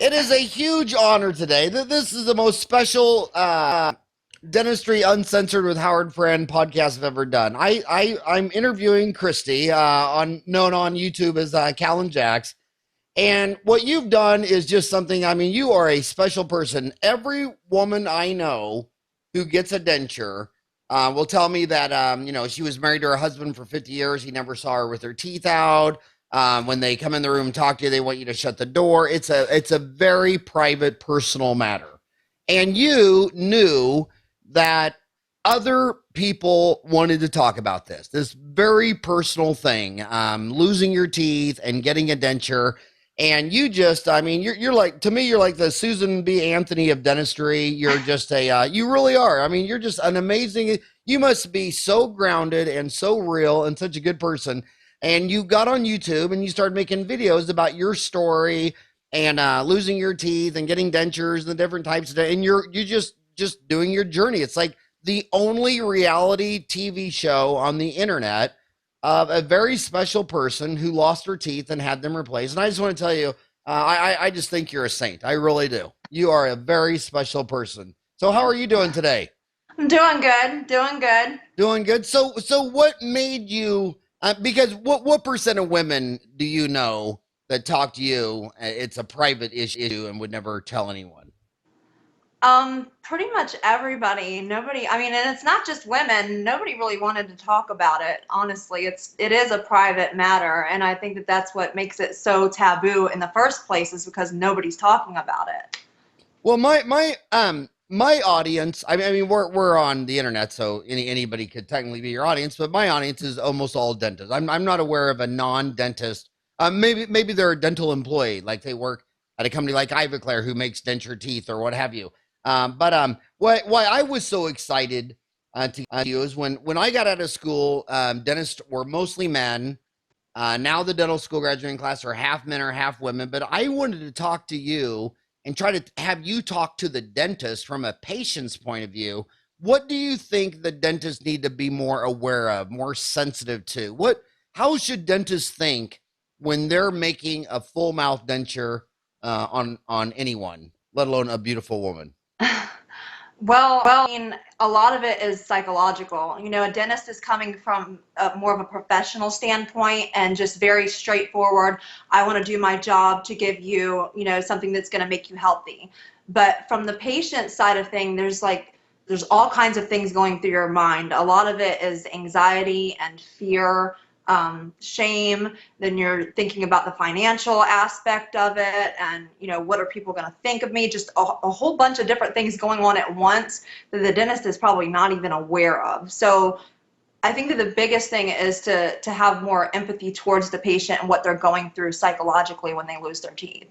It is a huge honor today. This is the most special Dentistry Uncensored with Howard Farran podcast I've ever done. I'm interviewing Kristi, known on YouTube as kalinjax. And what you've done is just something, I mean, you are a special person. Every woman I know who gets a denture will tell me that, she was married to her husband for 50 years. He never saw her with her teeth out. When they come in the room and talk to you, they want you to shut the door. It's a very private, personal matter. And you knew that other people wanted to talk about this very personal thing, losing your teeth and getting a denture. And you just, I mean, you're like, to me, you're like the Susan B. Anthony of dentistry. You're just you really are. I mean, you're just an amazing, you must be so grounded and so real and such a good person. And you got on YouTube and you started making videos about your story and losing your teeth and getting dentures and the different types of, and you're just doing your journey. It's like the only reality TV show on the internet of a very special person who lost her teeth and had them replaced. And I just want to tell you, I just think you're a saint. I really do. You are a very special person. So how are you doing today? I'm doing good. Doing good. Doing good. So what made you, because what percent of women do you know that talk to you, it's a private issue and would never tell anyone? Pretty much everybody. Nobody, I mean, and it's not just women. Nobody really wanted to talk about it. Honestly, it is a private matter, and I think that that's what makes it so taboo in the first place, is because nobody's talking about it. Well, my audience, I mean, we're on the internet, so anybody could technically be your audience, but my audience is almost all dentists. I'm not aware of a non-dentist. Maybe they're a dental employee, like they work at a company like Ivoclar who makes denture teeth or what have you. But why I was so excited to you is when I got out of school, dentists were mostly men. Now the dental school graduating class are half men or half women. But I wanted to talk to you and try to have you talk to the dentist from a patient's point of view. What do you think the dentists need to be more aware of, more sensitive to? How should dentists think when they're making a full mouth denture on anyone, let alone a beautiful woman? Well, I mean, a lot of it is psychological. You know, a dentist is coming from more of a professional standpoint and just very straightforward. I want to do my job to give you, something that's going to make you healthy. But from the patient side of thing, there's all kinds of things going through your mind. A lot of it is anxiety and fear, shame. Then you're thinking about the financial aspect of it, and what are people going to think of me? Just a whole bunch of different things going on at once that the dentist is probably not even aware of. So I think that the biggest thing is to have more empathy towards the patient and what they're going through psychologically when they lose their teeth.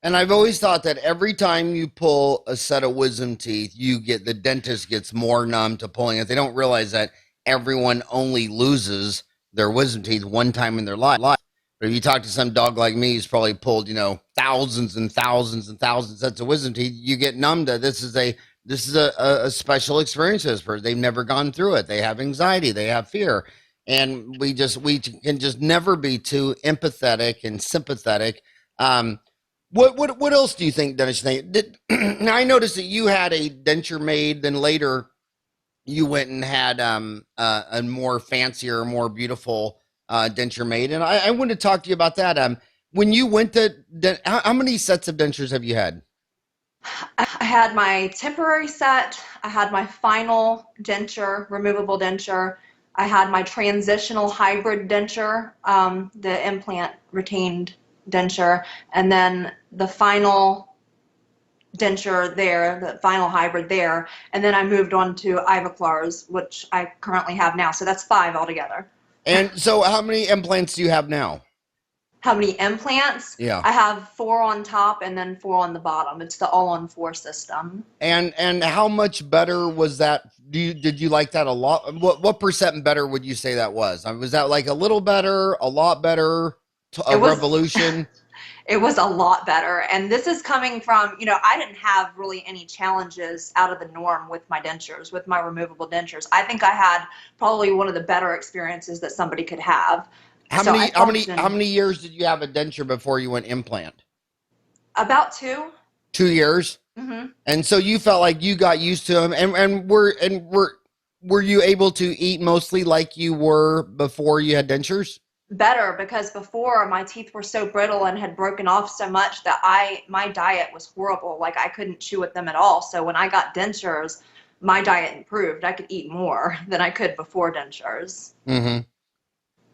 And I've always thought that every time you pull a set of wisdom teeth, the dentist gets more numb to pulling it. They don't realize that everyone only loses their wisdom teeth one time in their life. But if you talk to some dog like me who's probably pulled, thousands and thousands and thousands of sets of wisdom teeth, you get numb to this is a special experience for this person. They've never gone through it. They have anxiety, they have fear. And we can just never be too empathetic and sympathetic. What else do you think, Dennis? Now I noticed that you had a denture made, then later you went and had a more fancier, more beautiful denture made. And I want to talk to you about that. When you went to, how many sets of dentures have you had? I had my temporary set. I had my final denture, removable denture. I had my transitional hybrid denture, the implant retained denture, and then the final denture there, the final hybrid there, and then I moved on to Ivoclar's, which I currently have now. So that's 5 altogether. And so how many implants do you have now? How many implants? Yeah. I have 4 on top and then 4 on the bottom. It's the all-on-4 system. And how much better was that? Did you like that a lot? What percent better would you say that was? Was that like a little better, a lot better, revolution? It was a lot better. And this is coming from, I didn't have really any challenges out of the norm with my dentures, with my removable dentures. I think I had probably one of the better experiences that somebody could have. How many years did you have a denture before you went implant? About 2. 2 years. Mm-hmm. And so you felt like you got used to them, and were you able to eat mostly like you were before you had dentures? Better, because before my teeth were so brittle and had broken off so much that my diet was horrible. Like I couldn't chew with them at all. So when I got dentures, my diet improved. I could eat more than I could before dentures. Mm-hmm.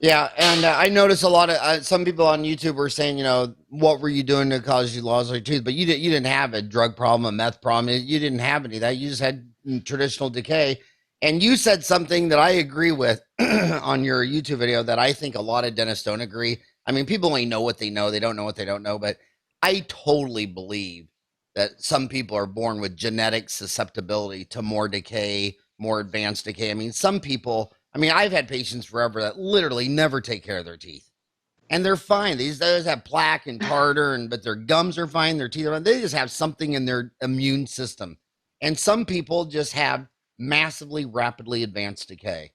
Yeah, and I noticed a lot of some people on YouTube were saying, what were you doing to cause you loss of your tooth? But you didn't have a drug problem, a meth problem. You didn't have any of that. You just had traditional decay. And you said something that I agree with on your YouTube video that I think a lot of dentists don't agree. I mean, people only know what they know. They don't know what they don't know. But I totally believe that some people are born with genetic susceptibility to more decay, more advanced decay. I mean, some people, I've had patients forever that literally never take care of their teeth. And they're fine. These guys have plaque and tartar, but their gums are fine. Their teeth are fine. They just have something in their immune system. And some people just have massively rapidly advanced decay.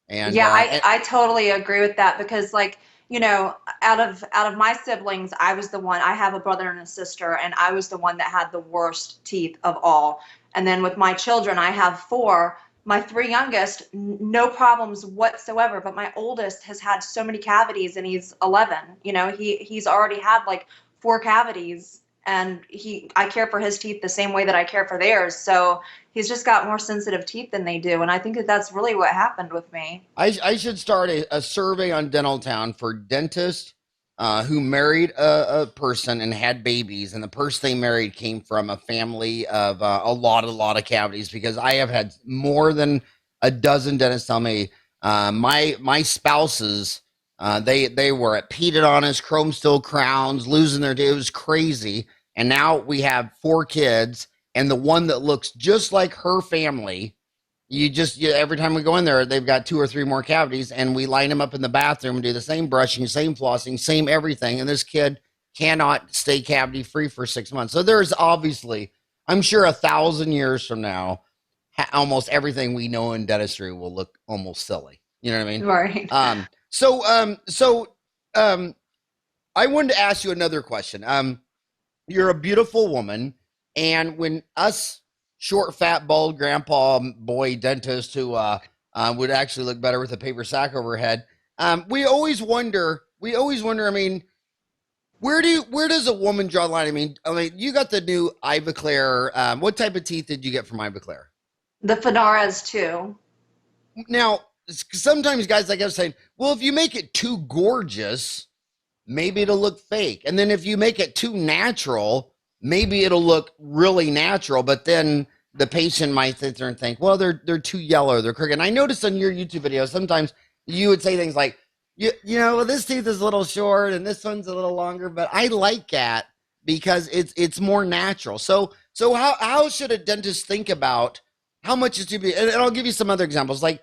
And yeah, I totally agree with that, because out of my siblings, I was the one. I have a brother and a sister, and I was the one that had the worst teeth of all. And then with my children, I have 4. My 3 youngest, no problems whatsoever, but my oldest has had so many cavities, and he's 11. He's already had like 4 cavities, and I care for his teeth the same way that I care for theirs. So he's just got more sensitive teeth than they do. And I think that that's really what happened with me. I should start a survey on Dental Town for dentists who married a person and had babies, and the person they married came from a family of a lot of cavities, because I have had more than a dozen dentists tell me my spouses, they were at pedodontists, chrome steel crowns, losing their teeth. It was crazy. And now we have 4 kids, and the one that looks just like her family, every time we go in there, they've got 2 or 3 more cavities, and we line them up in the bathroom and do the same brushing, same flossing, same everything. And this kid cannot stay cavity free for 6 months. So there's obviously, I'm sure 1,000 years from now, almost everything we know in dentistry will look almost silly. You know what I mean? Right. So I wanted to ask you another question. You're a beautiful woman, and when us short, fat, bald grandpa boy dentist who would actually look better with a paper sack over her head, we always wonder. Where does a woman draw the line? You got the new Ivoclar. What type of teeth did you get from Ivoclar? The Fenaras too. Now, sometimes guys like us saying, well, if you make it too gorgeous, maybe it'll look fake. And then if you make it too natural, maybe it'll look really natural. But then the patient might sit there and think, well, they're too yellow, they're crooked. And I noticed on your YouTube videos, sometimes you would say things like, this tooth is a little short and this one's a little longer. But I like that because it's more natural. So how should a dentist think about how much is to be? And I'll give you some other examples, like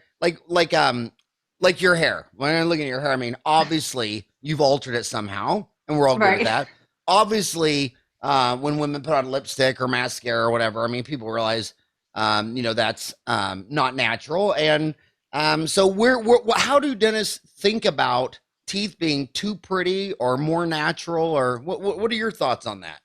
your hair. When I look at your hair, obviously you've altered it somehow, and we're all good with that. Obviously, when women put on lipstick or mascara or whatever, people realize, that's not natural. And so how do dentists think about teeth being too pretty or more natural, or what are your thoughts on that?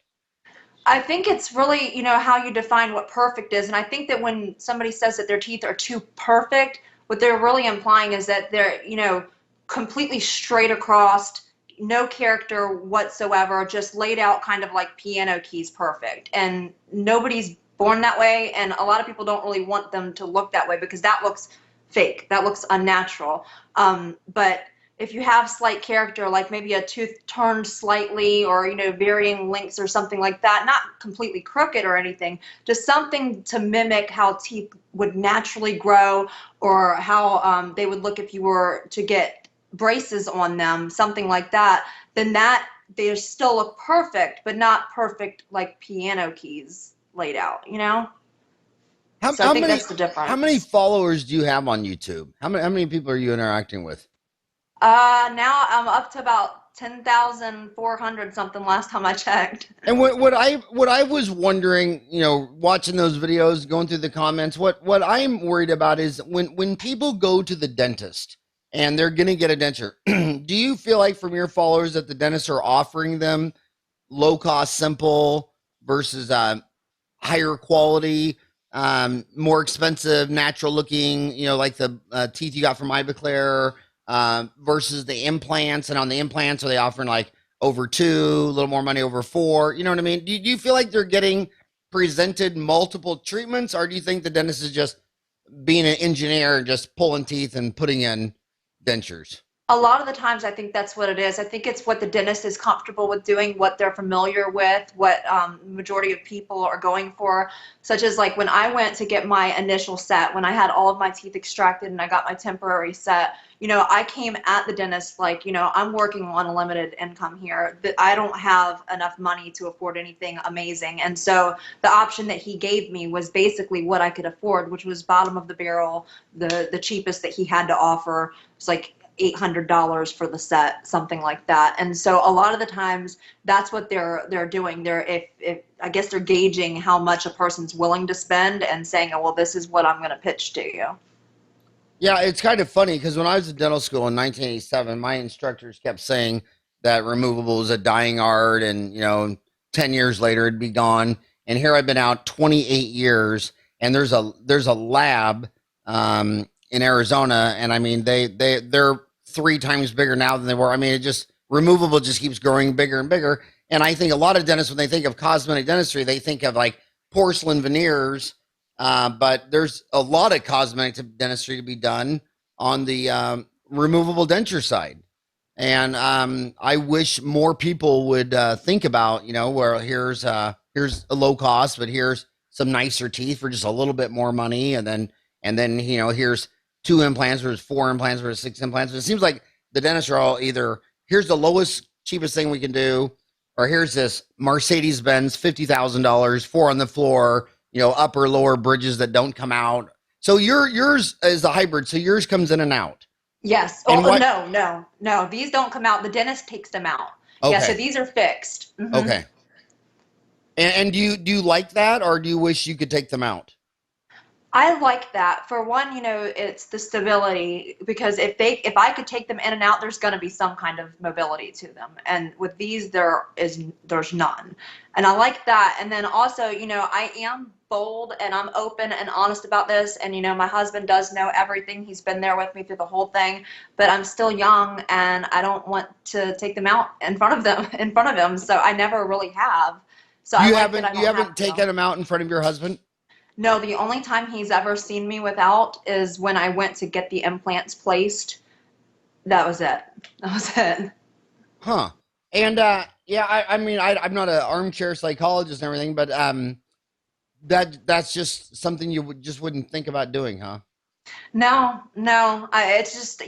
I think it's really, how you define what perfect is. And I think that when somebody says that their teeth are too perfect, what they're really implying is that they're, completely straight across, no character whatsoever, just laid out kind of like piano keys perfect. And nobody's born that way. And a lot of people don't really want them to look that way, because that looks fake. That looks unnatural. But if you have slight character, like maybe a tooth turned slightly, or, varying lengths or something like that, not completely crooked or anything, just something to mimic how teeth would naturally grow, or how they would look if you were to get braces on them, something like that, then that they still look perfect, but not perfect like piano keys laid out, I think that's the difference. How many followers do you have on YouTube? How many people are you interacting with? Now I'm up to about 10,400 something last time I checked. And what I was wondering, watching those videos, going through the comments, what I'm worried about is when people go to the dentist and they're going to get a denture, do you feel like from your followers that the dentists are offering them low cost, simple versus higher quality, more expensive, natural looking, like the teeth you got from Ivoclar, versus the implants. And on the implants, are they offering like over 2, a little more money over 4? You know what I mean? Do you feel like they're getting presented multiple treatments, or do you think the dentist is just being an engineer and just pulling teeth and putting in dentures? A lot of the times, I think that's what it is. I think it's what the dentist is comfortable with doing, what they're familiar with, what majority of people are going for. Such as like when I went to get my initial set, when I had all of my teeth extracted and I got my temporary set, I came at the dentist like, I'm working on a limited income here, that I don't have enough money to afford anything amazing. And so the option that he gave me was basically what I could afford, which was bottom of the barrel, the cheapest that he had to offer. It's like $800 for the set, something like that. And so a lot of the times that's what they're doing. If I guess they're gauging how much a person's willing to spend and saying, oh, well, this is what I'm going to pitch to you. Yeah, it's kind of funny because when I was in dental school in 1987, my instructors kept saying that removable was a dying art, and 10 years later it'd be gone. And here I've been out 28 years, and there's a lab in Arizona, and I mean they're 3 times bigger now than they were. I mean, removable just keeps growing bigger and bigger. And I think a lot of dentists, when they think of cosmetic dentistry, they think of like porcelain veneers. But there's a lot of cosmetic dentistry to be done on the removable denture side. And I wish more people would think about, where here's a low cost, but here's some nicer teeth for just a little bit more money. And then here's 2 implants versus 4 implants versus 6 implants. It seems like the dentists are all either, here's the lowest, cheapest thing we can do, or here's this Mercedes-Benz $50,000, 4 on the floor, upper, lower bridges that don't come out. So yours is a hybrid. So yours comes in and out. Yes. No. These don't come out. The dentist takes them out. Okay. Yeah. So these are fixed. Mm-hmm. Okay. And do you like that, or do you wish you could take them out? I like that. For one, it's the stability, because if I could take them in and out, there's going to be some kind of mobility to them. And with these, there's none. And I like that. And then also, I am bold and I'm open and honest about this. And, my husband does know everything. He's been there with me through the whole thing, but I'm still young and I don't want to take them out in front of him. So I never really have. So you haven't taken them out in front of your husband? No, the only time he's ever seen me without is when I went to get the implants placed. That was it. Huh. And I mean, I'm not an armchair psychologist and everything, but that's just something you wouldn't think about doing, huh? No. It's just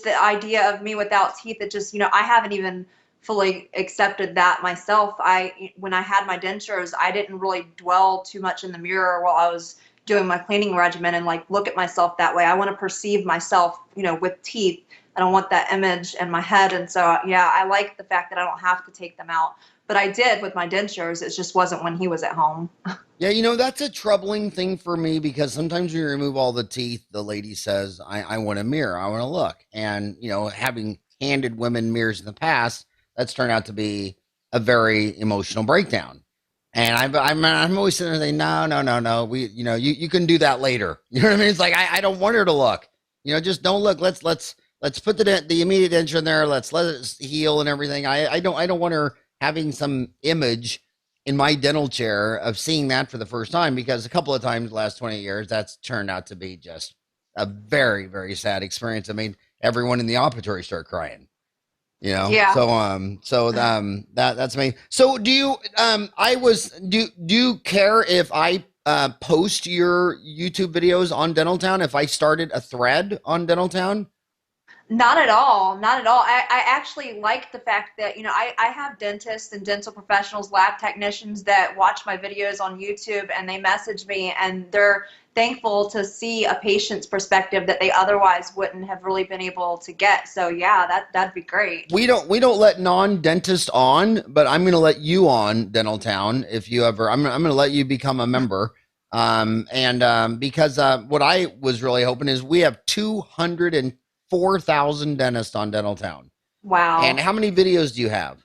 the idea of me without teeth. It just I haven't even fully accepted that myself. When I had my dentures, I didn't really dwell too much in the mirror while I was doing my cleaning regimen and look at myself that way. I want to perceive myself, with teeth. I don't want that image in my head. And so, yeah, I like the fact that I don't have to take them out. But I did with my dentures. It just wasn't when he was at home. Yeah, that's a troubling thing for me, because sometimes when you remove all the teeth, the lady says, I want a mirror. I want to look. And, having handed women mirrors in the past, that's turned out to be a very emotional breakdown. And I'm always sitting there saying, no. You can do that later. You know what I mean? It's like, I don't want her to look, just don't look. Let's put the immediate denture in there. Let's let it heal and everything. I don't want her having some image in my dental chair of seeing that for the first time, because a couple of times the last 20 years, that's turned out to be just a very, very sad experience. I mean, everyone in the operatory started crying. Yeah. So that's me. So do you do you care if I post your YouTube videos on Dentaltown, if I started a thread on Dentaltown? Not at all. I actually like the fact that, I have dentists and dental professionals, lab technicians that watch my videos on YouTube, and they message me and they're thankful to see a patient's perspective that they otherwise wouldn't have really been able to get. So yeah, that'd be great. We don't let non-dentists on, but I'm going to let you on Dentaltown if you ever. I'm going to let you become a member. Because what I was really hoping is we have 204,000 dentists on Dentaltown. Wow. And how many videos do you have?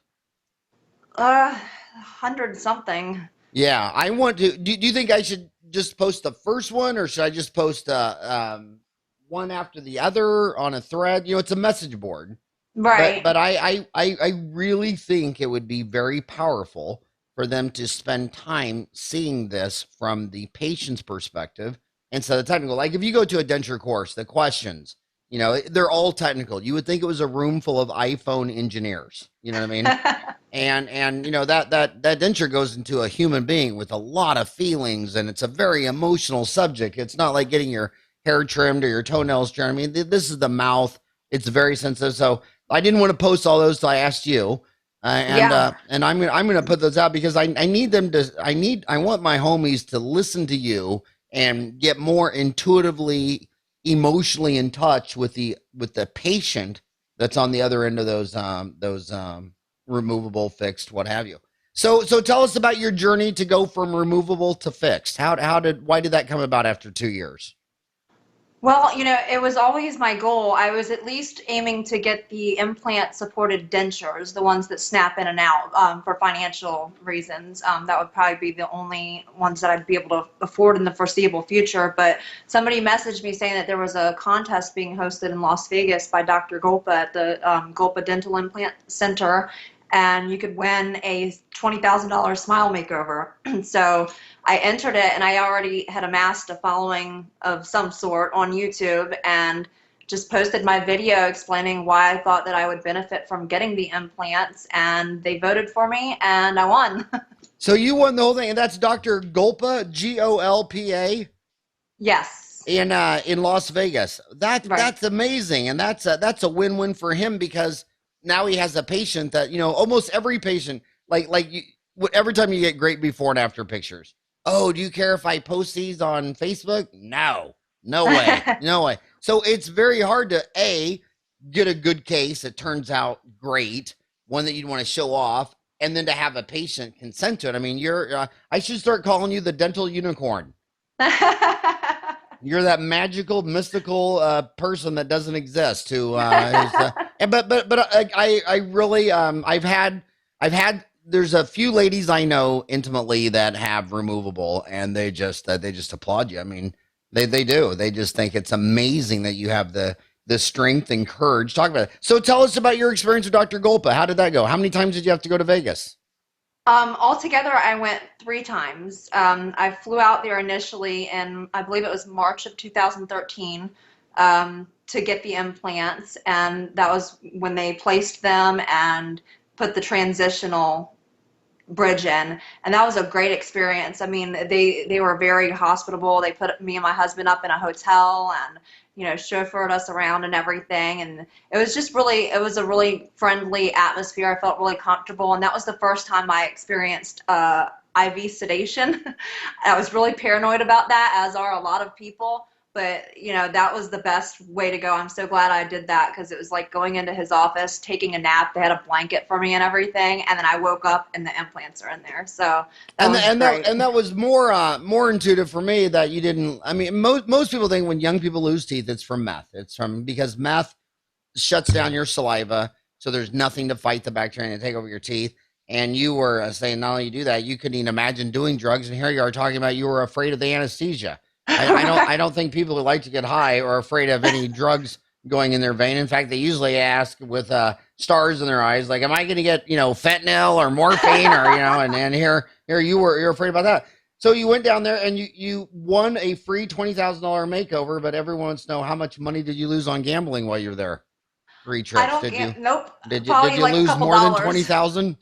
100 something. Yeah, I want to. Do you think I should just post the first one, or should I just post one after the other on a thread? You know, it's a message board. But Right. I really think it would be very powerful for them to spend time seeing this from the patient's perspective instead of technical. Like if you go to a denture course, the questions, you know, they're all technical. You would think it was a room full of iPhone engineers. You know what I mean? And you know that denture goes into a human being with a lot of feelings, and it's a very emotional subject. It's not like getting your hair trimmed or your toenails trimmed. I mean, this is the mouth. It's very sensitive. So I didn't want to post all those, so I asked you, Yeah. and I'm gonna put those out because I need them to. I want my homies to listen to you and get more intuitively, emotionally in touch with the patient that's on the other end of those removable, fixed, what have you. So tell us about your journey to go from removable to fixed. Why did that come about after 2 years? Well, it was always my goal. I was at least aiming to get the implant supported dentures, the ones that snap in and out, for financial reasons. That would probably be the only ones that I'd be able to afford in the foreseeable future. But somebody messaged me saying that there was a contest being hosted in Las Vegas by Dr. Golpa at the Golpa Dental Implant Center, and you could win a $20,000 smile makeover. So I entered it, and I already had amassed a following of some sort on YouTube, and just posted my video explaining why I thought that I would benefit from getting the implants, and they voted for me, and I won. So you won the whole thing, and that's Dr. Golpa, Golpa, Yes. in Las Vegas. Right. That's amazing, and that's a win-win for him because now he has a patient that, you know, almost every patient, like you, every time you get great before and after pictures. Oh, do you care if I post these on Facebook? No, no way, no way. So it's very hard to get a good case that turns out great, one that you'd want to show off, and then to have a patient consent to it. I mean, I should start calling you the dental unicorn. You're that magical, mystical person that doesn't exist. I really, I've had. There's a few ladies I know intimately that have removable, and they just applaud you. I mean, they do. They just think it's amazing that you have the strength and courage. Talk about it. So tell us about your experience with Dr. Golpa. How did that go? How many times did you have to go to Vegas? Altogether, I went 3 times. I flew out there initially in, I believe it was March of 2013, to get the implants, and that was when they placed them and put the transitional bridge in, and that was a great experience. I mean, they were very hospitable. They put me and my husband up in a hotel and chauffeured us around and everything, and it was a really friendly atmosphere. I felt really comfortable, and that was the first time I experienced IV sedation. I was really paranoid about that, as are a lot of people. But, that was the best way to go. I'm so glad I did that, because it was like going into his office, taking a nap. They had a blanket for me and everything. And then I woke up and the implants are in there. So that was great. That was more intuitive for me that you didn't. I mean, most people think when young people lose teeth, it's from meth. Because meth shuts down your saliva. So there's nothing to fight the bacteria and take over your teeth. And you were saying not only you do that, you couldn't even imagine doing drugs. And here you are talking about you were afraid of the anesthesia. I don't think people who like to get high are afraid of any drugs going in their vein. In fact, they usually ask with stars in their eyes, like, "Am I going to get fentanyl or morphine or And here you're afraid about that. So you went down there and you won a free $20,000 makeover. But everyone wants to know, how much money did you lose on gambling while you were there? 3 trips. Nope. Did Probably you like lose more $2. than 20,000?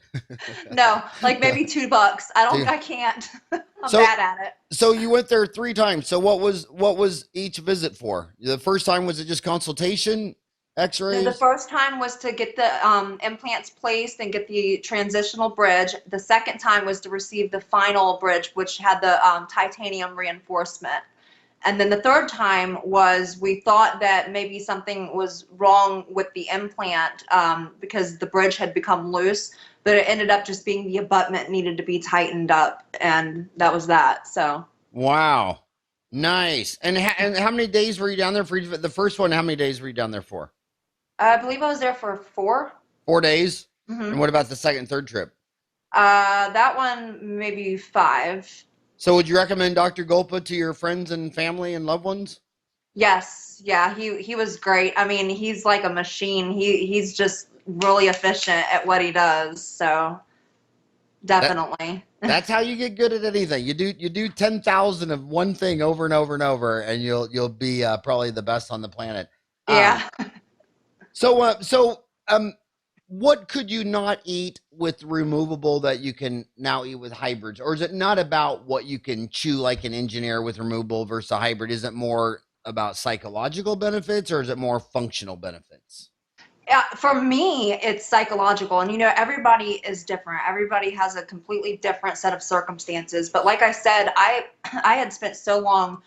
No, like maybe $2. I can't. I'm bad at it. So you went there 3 times. So what was each visit for? The first time, was it just consultation, x-rays? The first time was to get the implants placed and get the transitional bridge. The second time was to receive the final bridge, which had the titanium reinforcement. And then the third time was, we thought that maybe something was wrong with the implant, because the bridge had become loose, but it ended up just being the abutment needed to be tightened up, and that was that. So. Wow. Nice. And how many days were you down there for the first one? How many days were you down there for? I believe I was there for 4. 4 days? Mm-hmm. And what about the second and third trip? That one maybe 5. So would you recommend Dr. Golpa to your friends and family and loved ones? Yes, yeah, he was great. I mean, he's like a machine. He's just really efficient at what he does. So That definitely. that's how you get good at anything. You do 10,000 of one thing over and over and over, and you'll be probably the best on the planet. Um, Yeah. so what could you not eat with removable that you can now eat with hybrids? Or is it not about what you can chew like an engineer with removable versus a hybrid? Is it more about psychological benefits or is it more functional benefits? Yeah, for me, it's psychological. And, everybody is different. Everybody has a completely different set of circumstances. But like I said, I had spent so long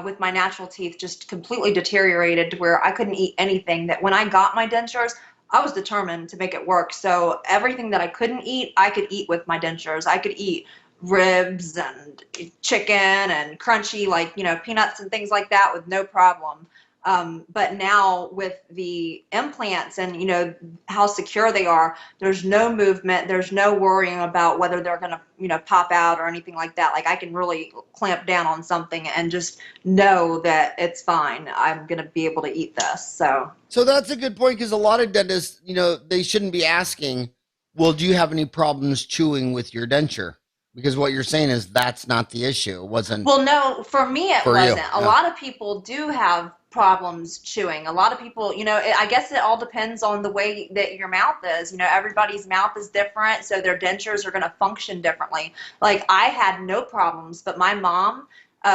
with my natural teeth just completely deteriorated to where I couldn't eat anything, that when I got my dentures, I was determined to make it work. So everything that I couldn't eat, I could eat with my dentures. I could eat ribs and chicken and crunchy, like, peanuts and things like that with no problem. But now with the implants and how secure they are, there's no movement, there's no worrying about whether they're going to pop out or anything like that. Like, I can really clamp down on something and just know that it's fine. I'm going to be able to eat this. So that's a good point because a lot of dentists, they shouldn't be asking, well, do you have any problems chewing with your denture? Because what you're saying is that's not the issue. It wasn't Well, no, for me it for you. wasn't. A Yeah. lot of people do have problems chewing. A lot of people, I guess it all depends on the way that your mouth is. Everybody's mouth is different, so their dentures are going to function differently. Like, I had no problems, but my mom,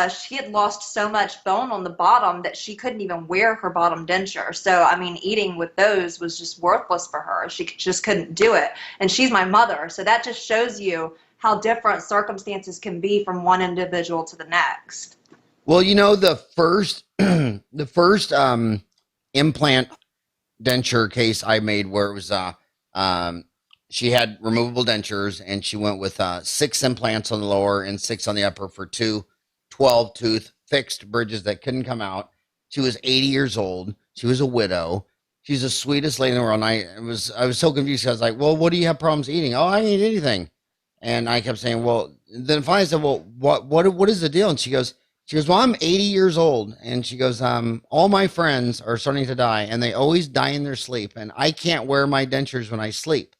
she had lost so much bone on the bottom that she couldn't even wear her bottom denture. So, I mean, eating with those was just worthless for her. She just couldn't do it. And she's my mother, so that just shows you how different circumstances can be from one individual to the next. Well, the first the first implant denture case I made where it was she had removable dentures and she went with 6 implants on the lower and 6 on the upper for 2 12-tooth fixed bridges that couldn't come out. She was 80 years old. She was a widow. She's the sweetest lady in the world. And I was so confused. I was like, well, what do you have problems eating? Oh, I didn't eat anything. And I kept saying, well, then finally I said, well, what is the deal? And she goes, well, I'm 80 years old. And she goes, all my friends are starting to die and they always die in their sleep. And I can't wear my dentures when I sleep.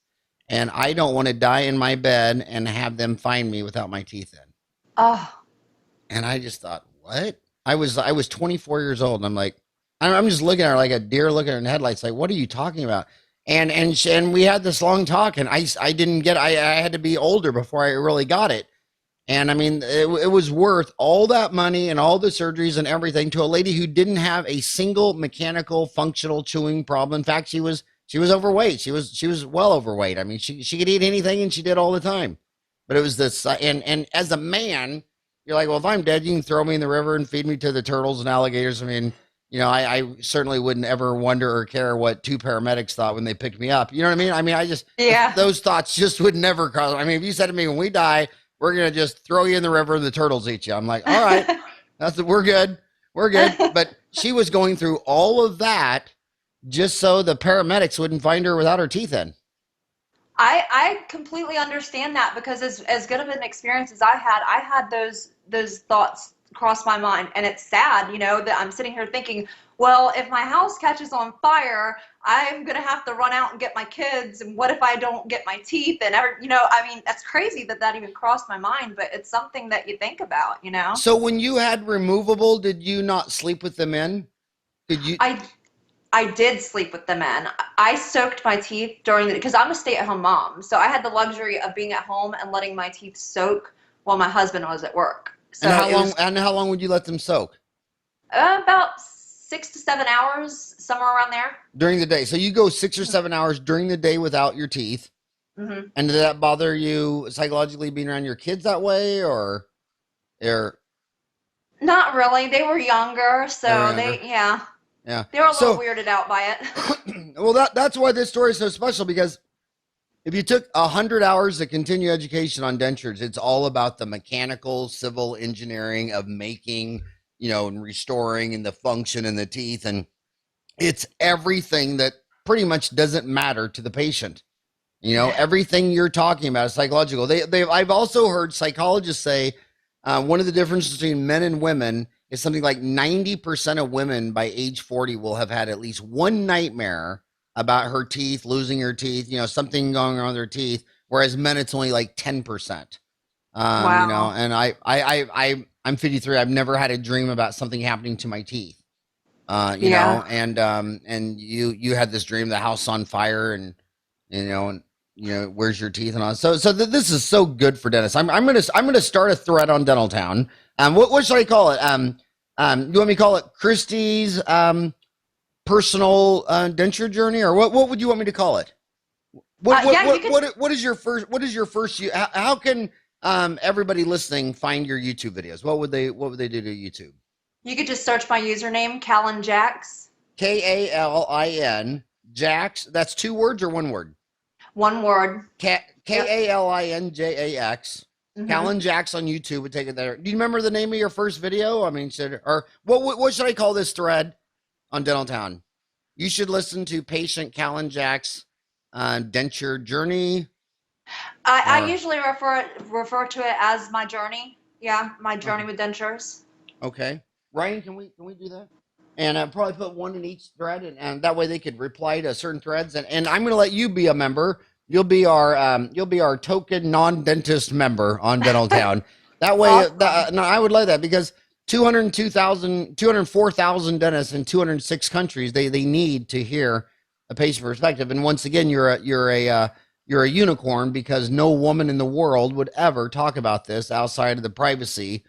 And I don't want to die in my bed and have them find me without my teeth in. Oh, And I just thought, what? I was 24 years old. And I'm like, I'm just looking at her like a deer looking in the headlights. Like, what are you talking about? And we had this long talk and I didn't get, I had to be older before I really got it. And I mean, it was worth all that money and all the surgeries and everything to a lady who didn't have a single mechanical functional chewing problem. In fact, she was overweight. She was well overweight. I mean, she could eat anything and she did all the time. But it was this, and as a man, you're like, well, if I'm dead, you can throw me in the river and feed me to the turtles and alligators. I mean, I certainly wouldn't ever wonder or care what 2 paramedics thought when they picked me up. You know what I mean? I mean, yeah. those thoughts just would never cross. I mean, if you said to me, when we die, we're going to just throw you in the river and the turtles eat you. I'm like, all right, we're good. We're good. But she was going through all of that just so the paramedics wouldn't find her without her teeth in. I completely understand that, because as good of an experience as I had those thoughts cross my mind, and it's sad, that I'm sitting here thinking, well, if my house catches on fire, I'm gonna have to run out and get my kids, and what if I don't get my teeth? And I mean, that's crazy that even crossed my mind, but it's something that you think about. So when you had removable, did you not sleep with them in? Did you? I did sleep with the men. I soaked my teeth because I'm a stay-at-home mom. So I had the luxury of being at home and letting my teeth soak while my husband was at work. So And how long would you let them soak? About 6 to 7 hours, somewhere around there. During the day. So you go 6 or 7 hours during the day without your teeth. Mm-hmm. And did that bother you psychologically being around your kids that way or? Not really. They were younger, so yeah. Yeah. They were a little weirded out by it. Well, that's why this story is so special, because if you took 100 hours to continue education on dentures, it's all about the mechanical, civil engineering of making, and restoring and the function in the teeth. And it's everything that pretty much doesn't matter to the patient. You know, everything you're talking about is psychological. I've also heard psychologists say one of the differences between men and women is something like 90% of women by age 40 will have had at least one nightmare about her teeth, losing her teeth, you know, something going on with her teeth, whereas men, it's only like 10%. You know, Wow. and I'm 53. I've never had a dream about something happening to my teeth. You Yeah. know, and you had this dream, the house on fire, and you know, and you know, where's your teeth and all. This is so good for dentists. I'm gonna start a thread on Dental Town. What should I call it? You want me to call it Kristi's personal denture journey, or what would you want me to call it? Yeah, you could What is your first how can everybody listening find your YouTube videos? What would they do to YouTube? just search my username, kalinjax. Kalin Jax. That's two words or one word? One word. Yep. Kalinjax. hmm Callan Jax on YouTube would take it there. Do you remember the name of your first video? I mean, or what should I call this thread on Dental Town? You should listen to patient Callan Jax denture journey. I Or usually refer to it as my journey. Yeah, my journey okay, with dentures. okay. Ryan, can we do that? And probably put one in each thread, and that way they could reply to certain threads. And I'm going to let you be a member. You'll be our token non-dentist member on Dental Town. That way, Awesome. no, I would like that because 204,000 dentists in 206 countries, they need to hear a patient perspective. And once again, you're a unicorn because no woman in the world would ever talk about this outside of the privacy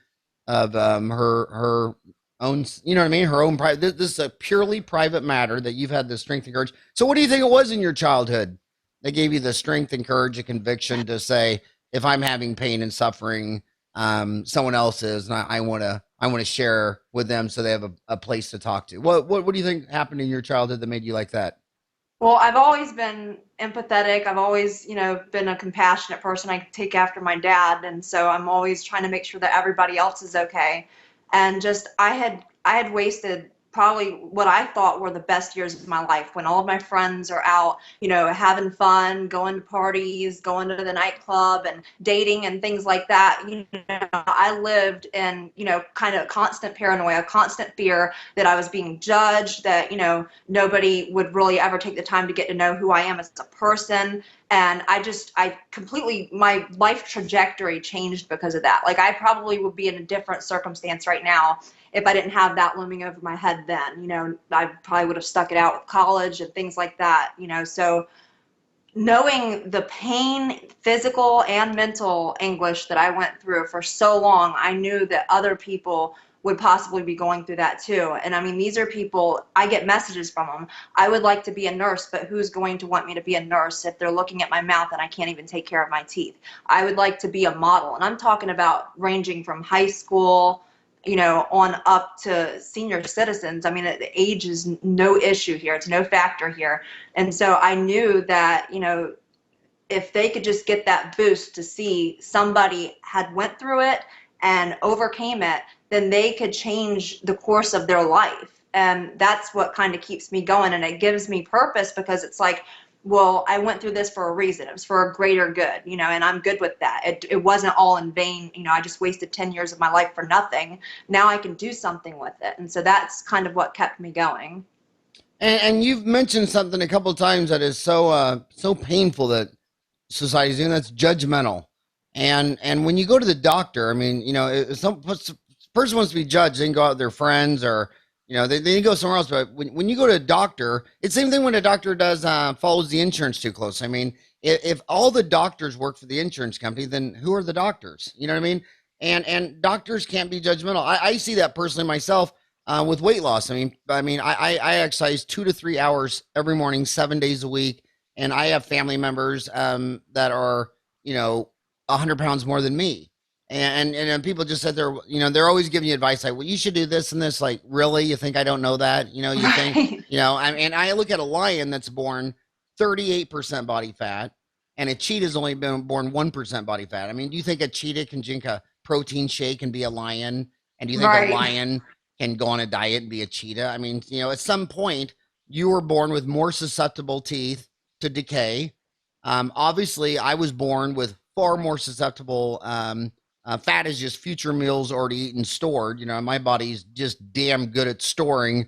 of her own, you know what I mean, her own private. This is a purely private matter that you've had the strength and courage. So what do you think it was in your childhood that gave you the strength and courage and conviction to say, if I'm having pain and suffering, someone else is, and I want to share with them so they have a place to talk to? What do you think happened in your childhood that made you like that? Well, I've always been empathetic. I've always, been a compassionate person. I take after my dad, and so I'm always trying to make sure that everybody else is okay. And just I had wasted probably what I thought were the best years of my life when all of my friends are out, having fun, going to parties, going to the nightclub and dating and things like that. I lived in, kind of constant paranoia, constant fear that I was being judged, that, nobody would really ever take the time to get to know who I am as a person. And I completely, my life trajectory changed because of that. Like, I probably would be in a different circumstance right now if I didn't have that looming over my head then. I probably would have stuck it out with college and things like that. So knowing the pain, physical and mental anguish that I went through for so long, I knew that other people would possibly be going through that too. And I mean, these are people, I get messages from them. I would like to be a nurse, but who's going to want me to be a nurse if they're looking at my mouth and I can't even take care of my teeth? I would like to be a model. And I'm talking about ranging from high school, on up to senior citizens. I mean, age is no issue here. It's no factor here. And so I knew that, if they could just get that boost to see somebody had went through it and overcame it, then they could change the course of their life. And that's what kind of keeps me going. And it gives me purpose because it's like, well, I went through this for a reason. It was for a greater good, and I'm good with that. It wasn't all in vain. I just wasted 10 years of my life for nothing. Now I can do something with it. And so that's kind of what kept me going. And you've mentioned something a couple of times that is so painful that society's doing. That's judgmental. And when you go to the doctor, I mean, if some person wants to be judged, they can go out with their friends, or they go somewhere else. But when you go to a doctor, it's the same thing when a doctor does follows the insurance too close. I mean, if all the doctors work for the insurance company, then who are the doctors? You know what I mean? And doctors can't be judgmental. I see that personally myself with weight loss. I exercise 2 to 3 hours every morning, 7 days a week, and I have family members that are 100 pounds more than me. And people just said they're always giving you advice like, well, you should do this and this. Like, really? You think I don't know that? You think, Right. and I look at a lion that's born 38% body fat, and a cheetah's only been born 1% body fat. I mean, do you think a cheetah can drink a protein shake and be a lion? And do you think a Right. lion can go on a diet and be a cheetah? I mean, at some point you were born with more susceptible teeth to decay, Obviously, I was born with far more susceptible. Fat is just future meals already eaten, stored. You know, my body's just damn good at storing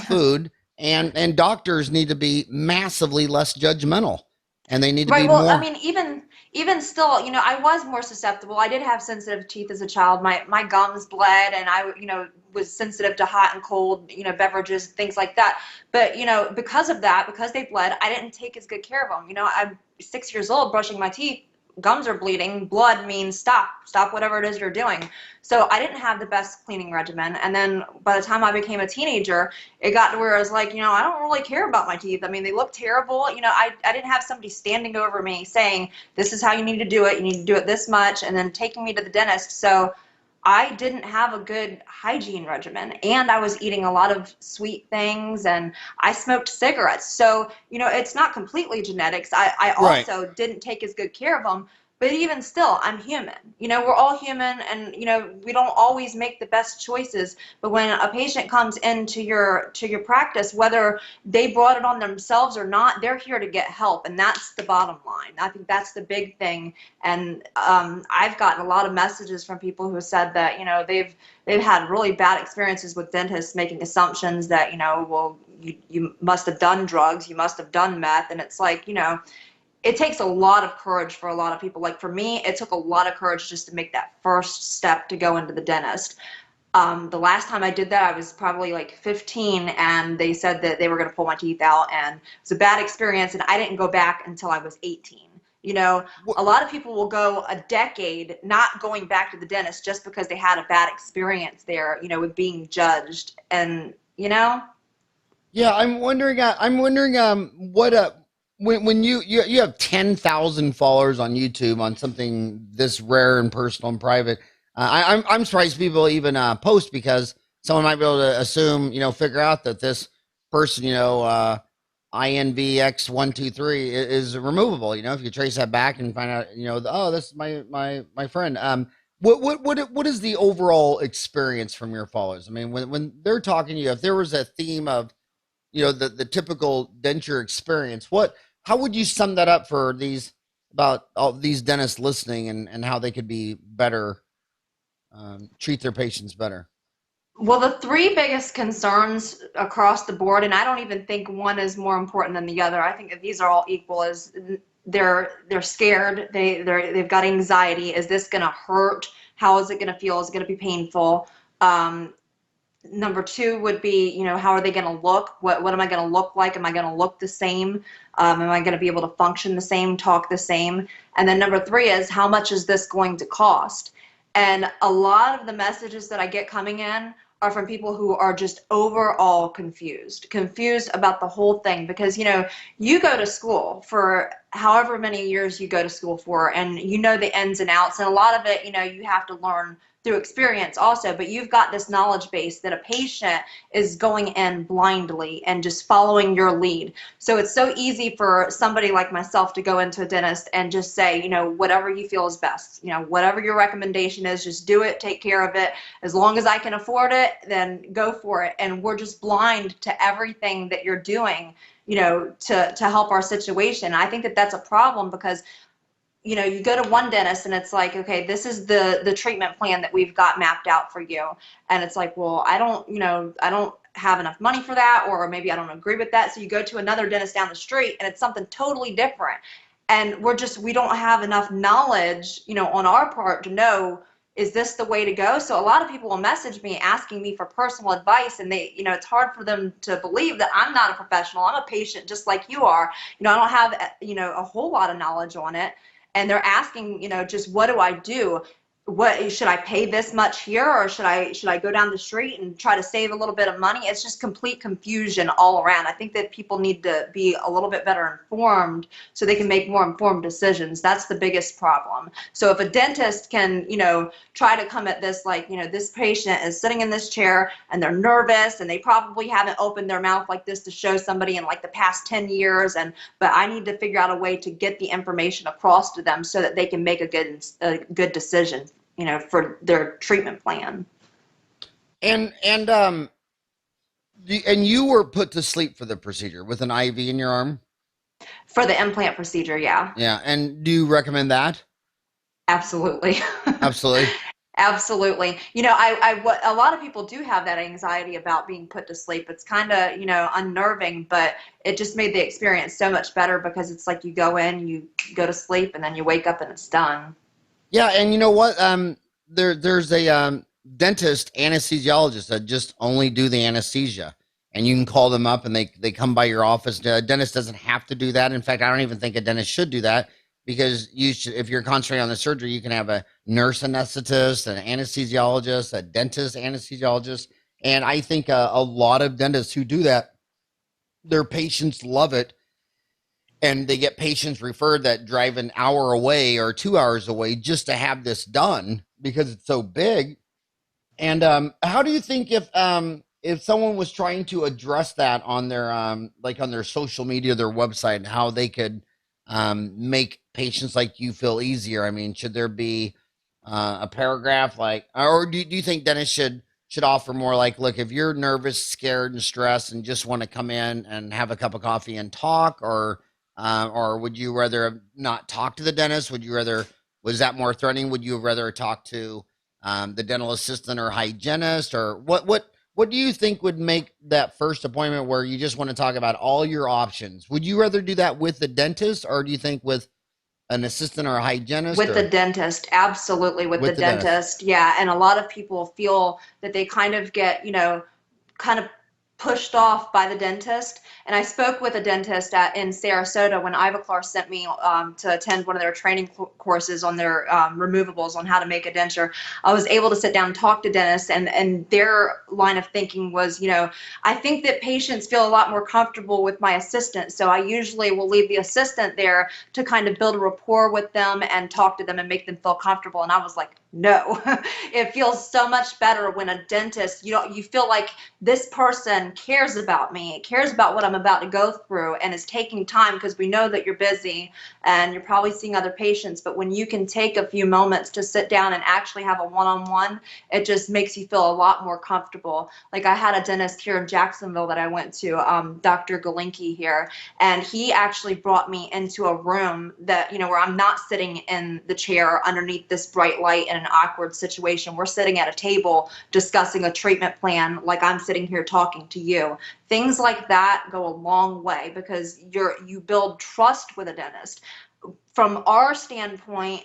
food, and doctors need to be massively less judgmental, and they need to Right. be Well, I more. mean, even still, I was more susceptible. I did have sensitive teeth as a child. My gums bled, and I, was sensitive to hot and cold, beverages, things like that. But, because of that, because they bled, I didn't take as good care of them. I'm 6 years old, brushing my teeth. Gums are bleeding. Blood means stop whatever it is you're doing. So I didn't have the best cleaning regimen. And then by the time I became a teenager, it got to where I was like, I don't really care about my teeth. I mean, they look terrible. I didn't have somebody standing over me saying, this is how you need to do it. You need to do it this much, and then taking me to the dentist. So I didn't have a good hygiene regimen, and I was eating a lot of sweet things, and I smoked cigarettes. So, it's not completely genetics. I Right. also didn't take as good care of them. But even still, I'm human. We're all human, and we don't always make the best choices. But when a patient comes into your practice, whether they brought it on themselves or not, they're here to get help, and that's the bottom line. I think that's the big thing. And I've gotten a lot of messages from people who said that they've had really bad experiences with dentists making assumptions that well, you must have done drugs, you must have done meth, and it's like it takes a lot of courage for a lot of people. Like for me, it took a lot of courage just to make that first step to go into the dentist. The last time I did that, I was probably like 15, and they said that they were going to pull my teeth out, and it was a bad experience, and I didn't go back until I was 18. A lot of people will go a decade not going back to the dentist just because they had a bad experience there, with being judged. And, Yeah, I'm wondering. What when you have 10,000 followers on YouTube on something this rare and personal and private. I'm surprised people even post, because someone might be able to assume, figure out that this person, INVX123 is removable. If you trace that back and find out, oh, this is my friend. What is the overall experience from your followers? I mean, when they're talking to you, if there was a theme of the typical denture experience, how would you sum that up for these, about all these dentists listening, and how they could be better, treat their patients better? well, the three biggest concerns across the board, and I don't even think one is more important than the other. I think that these are all equal. Is they're scared. They've got anxiety. Is this going to hurt? How is it going to feel? Is it going to be painful? Number two would be, how are they going to look? What am I going to look like? Am I going to look the same? Am I going to be able to function the same, talk the same? And then number three is, how much is this going to cost? And a lot of the messages that I get coming in are from people who are just overall confused about the whole thing. Because, you go to school for however many years you go to school for, and the ins and outs. And a lot of it, you have to learn through experience also, but you've got this knowledge base that a patient is going in blindly and just following your lead. So it's so easy for somebody like myself to go into a dentist and just say, whatever you feel is best, whatever your recommendation is, just do it, take care of it. As long as I can afford it, then go for it. And we're just blind to everything that you're doing, to help our situation. I think that that's a problem, because you go to one dentist and it's like, okay, this is the treatment plan that we've got mapped out for you. And it's like, well, I don't have enough money for that, or maybe I don't agree with that. So you go to another dentist down the street and it's something totally different. And we don't have enough knowledge, on our part to know, is this the way to go? So a lot of people will message me asking me for personal advice, and they, it's hard for them to believe that I'm not a professional. I'm a patient just like you are. I don't have, a whole lot of knowledge on it. And they're asking, just what do I do? What should I pay this much here, or should I go down the street and try to save a little bit of money? It's just complete confusion all around. I think that people need to be a little bit better informed so they can make more informed decisions. That's the biggest problem. So if a dentist can, try to come at this like, this patient is sitting in this chair and they're nervous and they probably haven't opened their mouth like this to show somebody in like the past 10 years, but I need to figure out a way to get the information across to them so that they can make a good decision, for their treatment plan. And you were put to sleep for the procedure with an IV in your arm? For the implant procedure, yeah. Yeah. And do you recommend that? Absolutely. Absolutely. Absolutely. A lot of people do have that anxiety about being put to sleep. It's kind of, unnerving, but it just made the experience so much better because it's like you go in, you go to sleep, and then you wake up and it's done. Yeah, and you know what? There's a dentist anesthesiologist that just only do the anesthesia, and you can call them up and they come by your office. A dentist doesn't have to do that. In fact, I don't even think a dentist should do that because you should, if you're concentrating on the surgery, you can have a nurse anesthetist, an anesthesiologist, a dentist anesthesiologist, and I think a lot of dentists who do that, their patients love it and they get patients referred that drive an hour away or 2 hours away just to have this done because it's so big. And how do you think if someone was trying to address that on their like on their social media, their website, how they could make patients like you feel easier? I mean, should there be a paragraph like, or do you think dentists should offer more like, look, if you're nervous, scared, and stressed, and just want to come in and have a cup of coffee and talk, or would you rather not talk to the dentist? Would you rather, was that more threatening? Would you rather talk to the dental assistant or hygienist, or what do you think would make that first appointment where you just want to talk about all your options? Would you rather do that with the dentist, or do you think with an assistant or a hygienist? With the dentist, absolutely with the dentist? dentist. Yeah, and a lot of people feel that they kind of get, kind of pushed off by the dentist. And I spoke with a dentist in Sarasota when Ivoclar sent me to attend one of their training courses on their removables on how to make a denture. I was able to sit down and talk to dentists, and their line of thinking was, I think that patients feel a lot more comfortable with my assistant. So I usually will leave the assistant there to kind of build a rapport with them and talk to them and make them feel comfortable. And I was like, no, it feels so much better when a dentist, you feel like this person cares about me, cares about what I'm about to go through, and is taking time, because we know that you're busy and you're probably seeing other patients. But when you can take a few moments to sit down and actually have a one-on-one, it just makes you feel a lot more comfortable. Like I had a dentist here in Jacksonville that I went to, Dr. Galinki here, and he actually brought me into a room that, where I'm not sitting in the chair underneath this bright light in an awkward situation. We're sitting at a table discussing a treatment plan like I'm sitting here talking to you. Things like that go a long way because you build trust with a dentist. From our standpoint,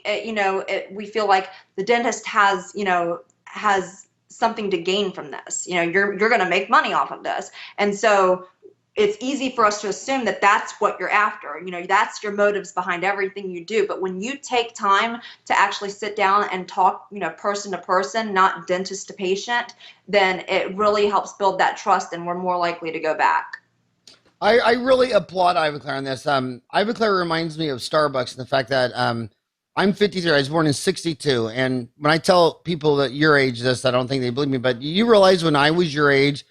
we feel like the dentist has something to gain from this. You're going to make money off of this, and so it's easy for us to assume that that's what you're after. That's your motives behind everything you do. But when you take time to actually sit down and talk, person to person, not dentist to patient, then it really helps build that trust, and we're more likely to go back. I really applaud Ivoclar on this. Ivoclar reminds me of Starbucks and the fact that I'm 53. I was born in 62. And when I tell people that your age this, I don't think they believe me. But you realize when I was your age,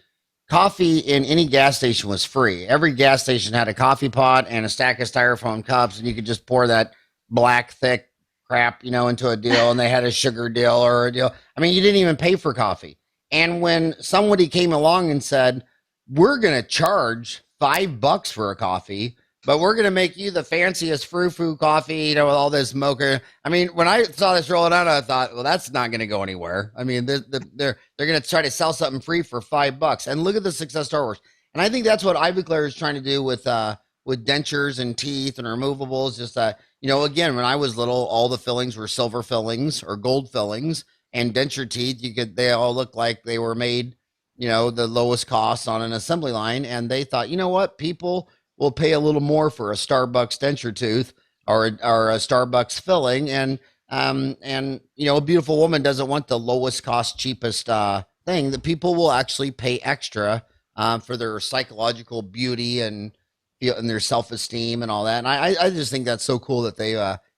coffee in any gas station was free. Every gas station had a coffee pot and a stack of styrofoam cups, and you could just pour that black, thick crap, into a deal, and they had a sugar deal or a deal. I mean, you didn't even pay for coffee. And when somebody came along and said, we're going to charge $5 for a coffee, but we're going to make you the fanciest frou-frou coffee, with all this mocha. I mean, when I saw this rolling out, I thought, well, that's not going to go anywhere. I mean, they're going to try to sell something free for $5. And look at the success Star Wars. And I think that's what Ivoclar is trying to do with dentures and teeth and removables. Just again, when I was little, all the fillings were silver fillings or gold fillings, and denture teeth, they all look like they were made, the lowest cost on an assembly line. And they thought, what, people will pay a little more for a Starbucks denture tooth or a Starbucks filling. And a beautiful woman doesn't want the lowest cost, cheapest thing. That people will actually pay extra for their psychological beauty and their self-esteem and all that. And I just think that's so cool that they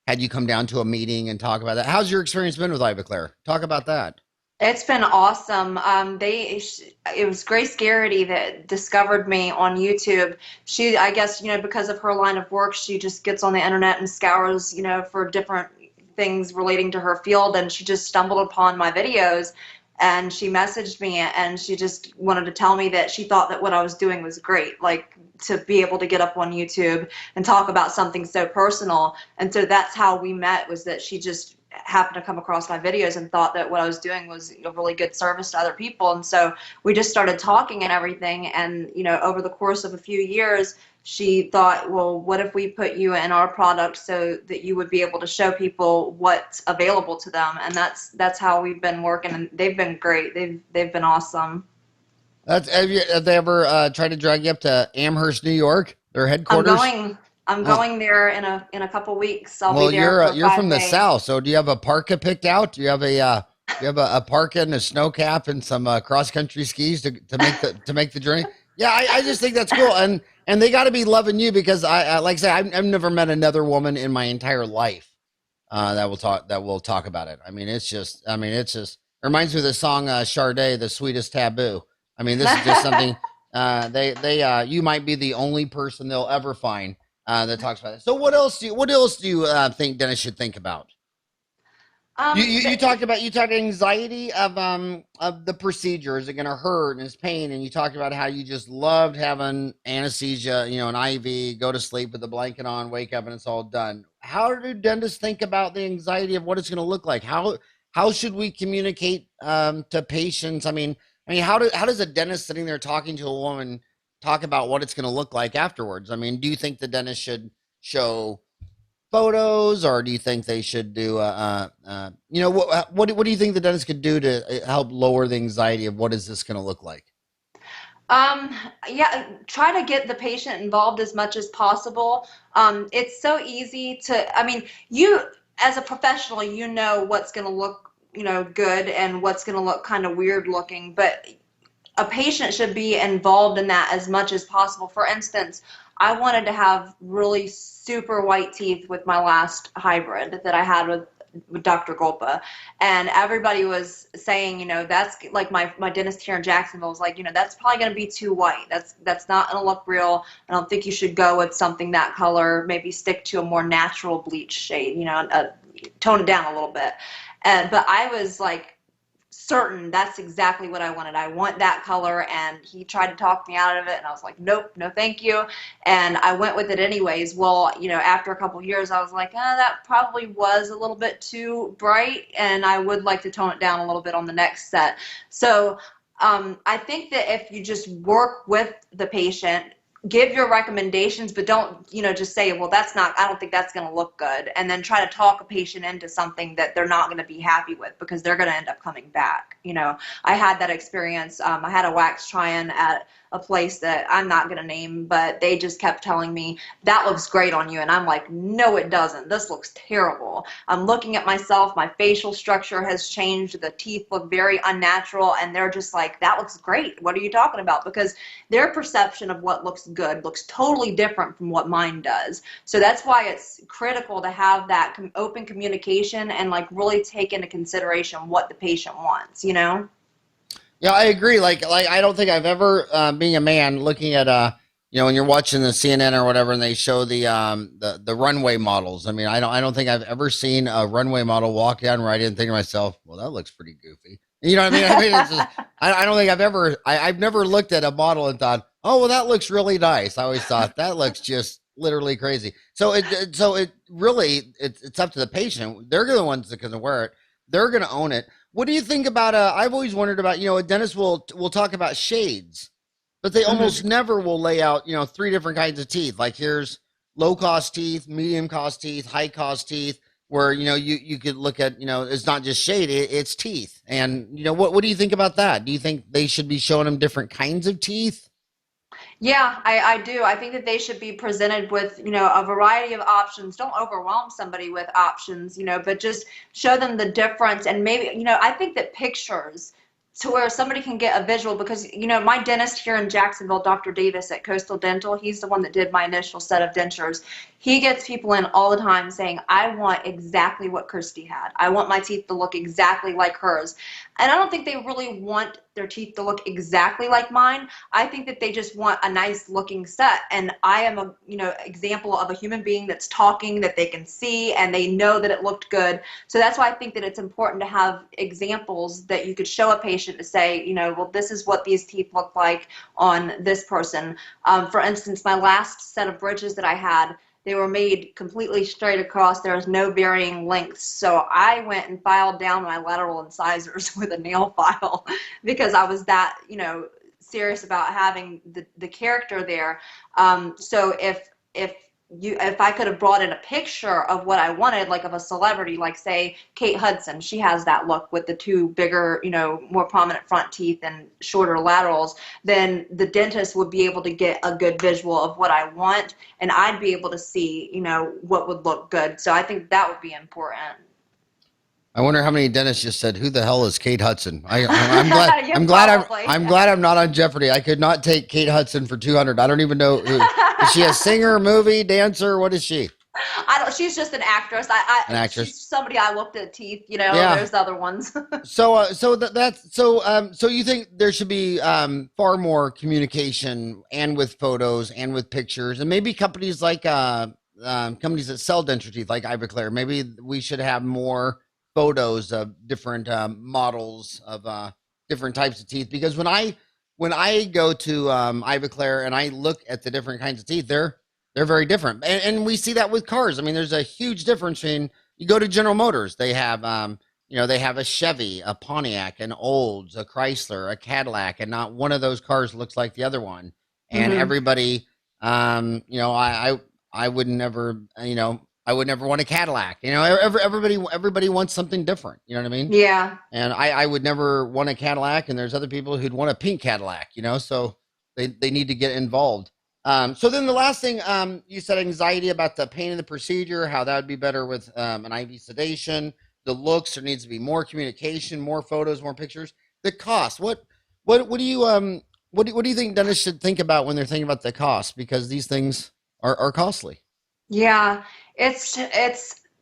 had you come down to a meeting and talk about that. How's your experience been with Ivoclar? Talk about that. It's been awesome. It was Grace Garrity that discovered me on YouTube. She, I guess, because of her line of work, she just gets on the internet and scours, for different things relating to her field, and she just stumbled upon my videos. and she messaged me and she just wanted to tell me that she thought that what I was doing was great, like to be able to get up on YouTube and talk about something so personal. And so that's how we met, was that she just happened to come across my videos and thought that what I was doing was a really good service to other people. And so we just started talking and everything. And, you know, over the course of a few years, she thought, well, what if we put you in our product so that you would be able to show people what's available to them? And that's how we've been working, and they've been great. They've been awesome. Have they ever tried to drag you up to Amherst, New York, their headquarters? I'm going there in a couple weeks. I'll Well, be there for you're 5 from the days. South, so do you have a parka picked out? Do you have a parka and a snow cap and some cross country skis to make the journey? Yeah, I just think that's cool, and they got to be loving you, because I like I say, I've never met another woman in my entire life that will talk about it. I mean, it's just it reminds me of the song Sade, The Sweetest Taboo. I mean, this is just something you might be the only person they'll ever find that talks about it. So what else do you think dentists should think about? You talked anxiety of the procedure. Is it going to hurt and it's pain? And you talked about how you just loved having anesthesia, you know, an IV, go to sleep with the blanket on, wake up, and it's all done. How do dentists think about the anxiety of what it's going to look like? How should we communicate to patients? I mean, how does a dentist sitting there talking to a woman talk about what it's going to look like afterwards? I mean, do you think the dentist should show photos, or do you think they should do you know, what do you think the dentist could do to help lower the anxiety of what is this going to look like? Yeah, try to get the patient involved as much as possible. It's so easy to, I mean, you as a professional, you know what's going to look, you know, good and what's going to look kind of weird looking, but a patient should be involved in that as much as possible. For instance, I wanted to have really super white teeth with my last hybrid that I had with Dr. Golpa, and everybody was saying, you know, that's like my dentist here in Jacksonville was like, you know, that's probably going to be too white. That's not going to look real. I don't think you should go with something that color. Maybe stick to a more natural bleach shade, you know, tone it down a little bit. But I was like certain that's exactly what I wanted. I want that color, and he tried to talk me out of it, and I was like, nope, no thank you, and I went with it anyways. Well, you know, after a couple years, I was like, that probably was a little bit too bright, and I would like to tone it down a little bit on the next set. So I think that if you just work with the patient, give your recommendations, but don't, you know, just say, well, I don't think that's going to look good, and then try to talk a patient into something that they're not going to be happy with, because they're going to end up coming back. You know, I had that experience. I had a wax try-in at a place that I'm not going to name, but they just kept telling me, that looks great on you. And I'm like, no, it doesn't. This looks terrible. I'm looking at myself. My facial structure has changed. The teeth look very unnatural. And they're just like, that looks great. What are you talking about? Because their perception of what looks good looks totally different from what mine does. So that's why it's critical to have that open communication and like really take into consideration what the patient wants, you know? Yeah, I agree. Like I don't think I've ever, being a man, looking at you know, when you're watching the CNN or whatever, and they show the runway models. I mean, I don't think I've ever seen a runway model walk down right in and think to myself, well, that looks pretty goofy. You know what I mean? I mean, it's just, I don't think I've never looked at a model and thought, oh, well, that looks really nice. I always thought that looks just literally crazy. So it really, it's up to the patient. They're the ones that can wear it. They're going to own it. What do you think about, I've always wondered about, you know, a dentist will talk about shades, but they almost never will lay out, you know, 3 different kinds of teeth. Like here's low cost teeth, medium cost teeth, high cost teeth, where, you know, you could look at, you know, it's not just shade, it's teeth. And, you know, what do you think about that? Do you think they should be showing them different kinds of teeth? Yeah, I do. I think that they should be presented with, you know, a variety of options. Don't overwhelm somebody with options, you know, but just show them the difference. And maybe, you know, I think that pictures to where somebody can get a visual, because, you know, my dentist here in Jacksonville, Dr. Davis at Coastal Dental, he's the one that did my initial set of dentures. He gets people in all the time saying, I want exactly what Kristi had. I want my teeth to look exactly like hers. And I don't think they really want their teeth to look exactly like mine. I think that they just want a nice looking set. And I am a, example of a human being that's talking, that they can see, and they know that it looked good. So that's why I think that it's important to have examples that you could show a patient to say, well, this is what these teeth look like on this person. For instance, my last set of bridges that I had, they were made completely straight across. There was no varying lengths. So I went and filed down my lateral incisors with a nail file because I was that, serious about having the character there. So if I could have brought in a picture of what I wanted, like of a celebrity, like say Kate Hudson, she has that look with the two bigger, more prominent front teeth and shorter laterals, then the dentist would be able to get a good visual of what I want, and I'd be able to see, what would look good. So I think that would be important. I wonder how many dentists just said, "Who the hell is Kate Hudson?" I'm glad. I'm glad I'm not on Jeopardy. I could not take Kate Hudson for 200. I don't even know. Is she a singer, movie, dancer? What is she? I don't. She's just an actress. An actress. She's somebody I looked at teeth. Yeah. There's other ones. So you think there should be far more communication, and with photos and with pictures, and maybe companies like companies that sell denture teeth, like Ivoclar, maybe we should have more photos of different models of different types of teeth, because when I go to Ivoclar and I look at the different kinds of teeth, they're very different, and we see that with cars. I mean, there's a huge difference in, you go to General Motors, they have they have a Chevy, a Pontiac, an Olds, a Chrysler, a Cadillac, and not one of those cars looks like the other one. And everybody, I would never, I would never want a Cadillac. Everybody wants something different. You know what I mean? Yeah. And I would never want a Cadillac, and there's other people who'd want a pink Cadillac, so they need to get involved. So then the last thing, you said anxiety about the pain of the procedure, how that would be better with an IV sedation. The looks, there needs to be more communication, more photos, more pictures. The cost, what do you think dentists should think about when they're thinking about the cost? Because these things are costly. Yeah, it's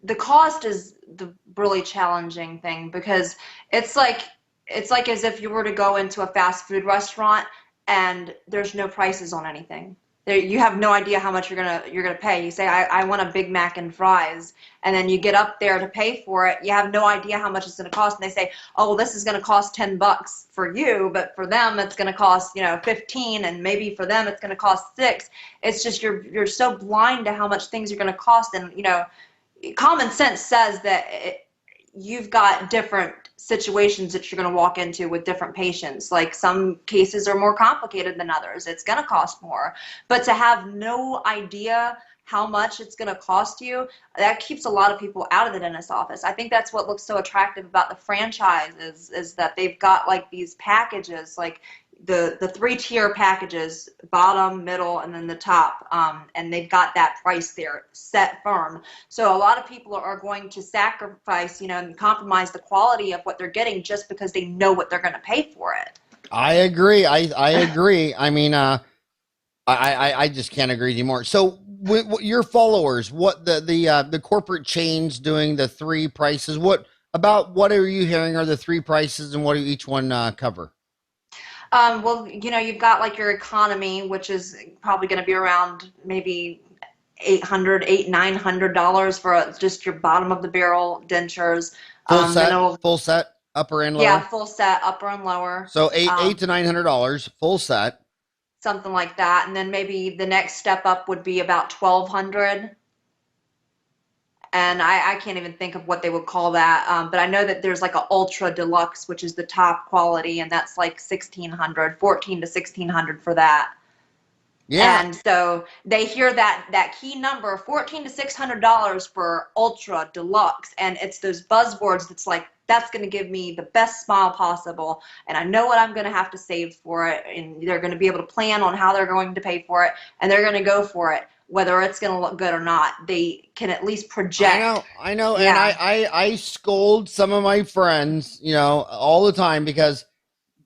the cost is the really challenging thing, because it's like as if you were to go into a fast food restaurant and there's no prices on anything. You have no idea how much you're gonna pay. You say, I want a Big Mac and fries, and then you get up there to pay for it. You have no idea how much it's gonna cost, and they say, oh, well, this is gonna cost $10 for you, but for them it's gonna cost 15, and maybe for them it's gonna cost $6. It's just you're so blind to how much things are gonna cost, and common sense says that you've got different situations that you're going to walk into with different patients. Like, some cases are more complicated than others. It's going to cost more. But to have no idea how much it's going to cost you, that keeps a lot of people out of the dentist's office. I think that's what looks so attractive about the franchise is that they've got like these packages, like the 3-tier packages, bottom, middle, and then the top, and they've got that price there set firm. So a lot of people are going to sacrifice, and compromise the quality of what they're getting just because they know what they're going to pay for it. I agree. I agree. I mean, I just can't agree with you more. So your followers, what the corporate chains doing the 3 prices, what are you hearing are the 3 prices, and what do each one cover? Well, you've got like your economy, which is probably going to be around maybe $900 for just your bottom of the barrel dentures. Full set, upper and lower. Yeah, full set, upper and lower. So $800 to $900, full set. Something like that, and then maybe the next step up would be about $1,200. And I can't even think of what they would call that, but I know that there's like an ultra deluxe, which is the top quality, and that's like $1,600, $1,400 to $1,600 for that. Yeah. And so they hear that key number, $1,400 to $600 for ultra deluxe, and it's those buzzwords that's like, that's going to give me the best smile possible, and I know what I'm going to have to save for it, and they're going to be able to plan on how they're going to pay for it, and they're going to go for it. Whether it's going to look good or not, they can at least project. I know. Yeah. And I scold some of my friends, all the time, because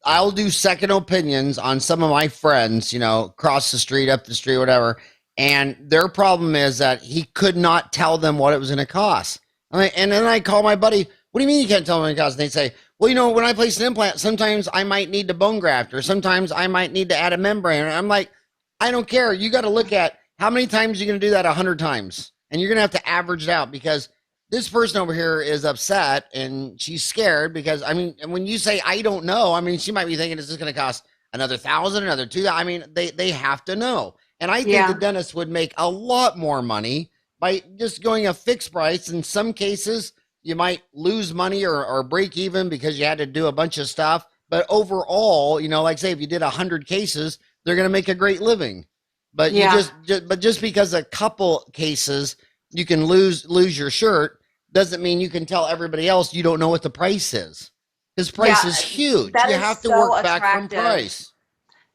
I'll do second opinions on some of my friends, across the street, up the street, whatever. And their problem is that he could not tell them what it was going to cost. And then I call my buddy, what do you mean you can't tell them what it costs? And they say, well, when I place an implant, sometimes I might need to bone graft, or sometimes I might need to add a membrane. And I'm like, I don't care. You got to look at how many times you're going to do that 100 times. And you're going to have to average it out, because this person over here is upset and she's scared because, I mean, when you say, I don't know, I mean, she might be thinking, is this going to cost another 1,000, another 2,000? I mean, they have to know. And I think the Yeah. dentist would make a lot more money by just going a fixed price. In some cases, you might lose money or break even because you had to do a bunch of stuff. But overall, like say if you did 100 cases, they're going to make a great living. But Yeah. just because a couple cases you can lose your shirt doesn't mean you can tell everybody else you don't know what the price is. Because price Yeah, is huge. that You is have to so work back from attractive. price.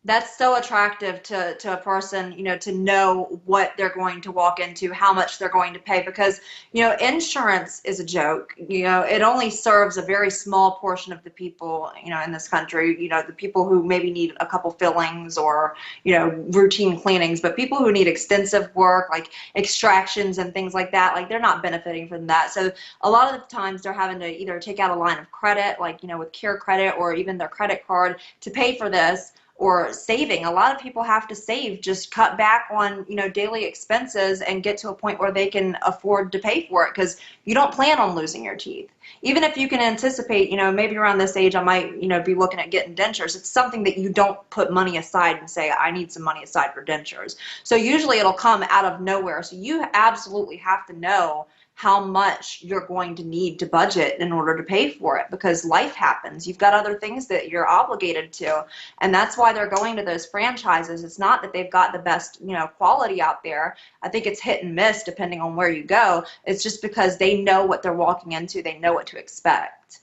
That's so attractive to a person, to know what they're going to walk into, how much they're going to pay, because, insurance is a joke. It only serves a very small portion of the people, in this country, the people who maybe need a couple fillings or, routine cleanings, but people who need extensive work, like extractions and things like that, like they're not benefiting from that. So a lot of the times they're having to either take out a line of credit, like, with Care Credit or even their credit card to pay for this, or saving. A lot of people have to save, just cut back on, daily expenses and get to a point where they can afford to pay for it, because you don't plan on losing your teeth. Even if you can anticipate, maybe around this age I might, be looking at getting dentures, it's something that you don't put money aside and say, I need some money aside for dentures. So usually it'll come out of nowhere. So you absolutely have to know how much you're going to need to budget in order to pay for it, because life happens. You've got other things that you're obligated to. And that's why they're going to those franchises. It's not that they've got the best, quality out there. I think it's hit and miss depending on where you go. It's just because they know what they're walking into. They know what to expect.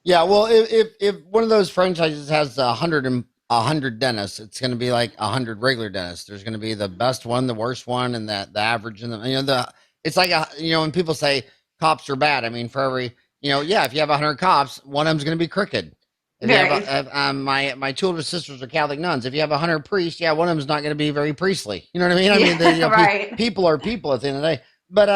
Yeah, well, if one of those franchises has 100 dentists, it's going to be like 100 regular dentists. There's going to be the best one, the worst one, and the average. And it's like when people say cops are bad. I mean, for every yeah, if you have 100 cops, one of them's going to be crooked. If you have my two older sisters are Catholic nuns. If you have 100 priests, yeah, one of them's not going to be very priestly. You know what I mean? I mean, Right. people are people at the end of the day. But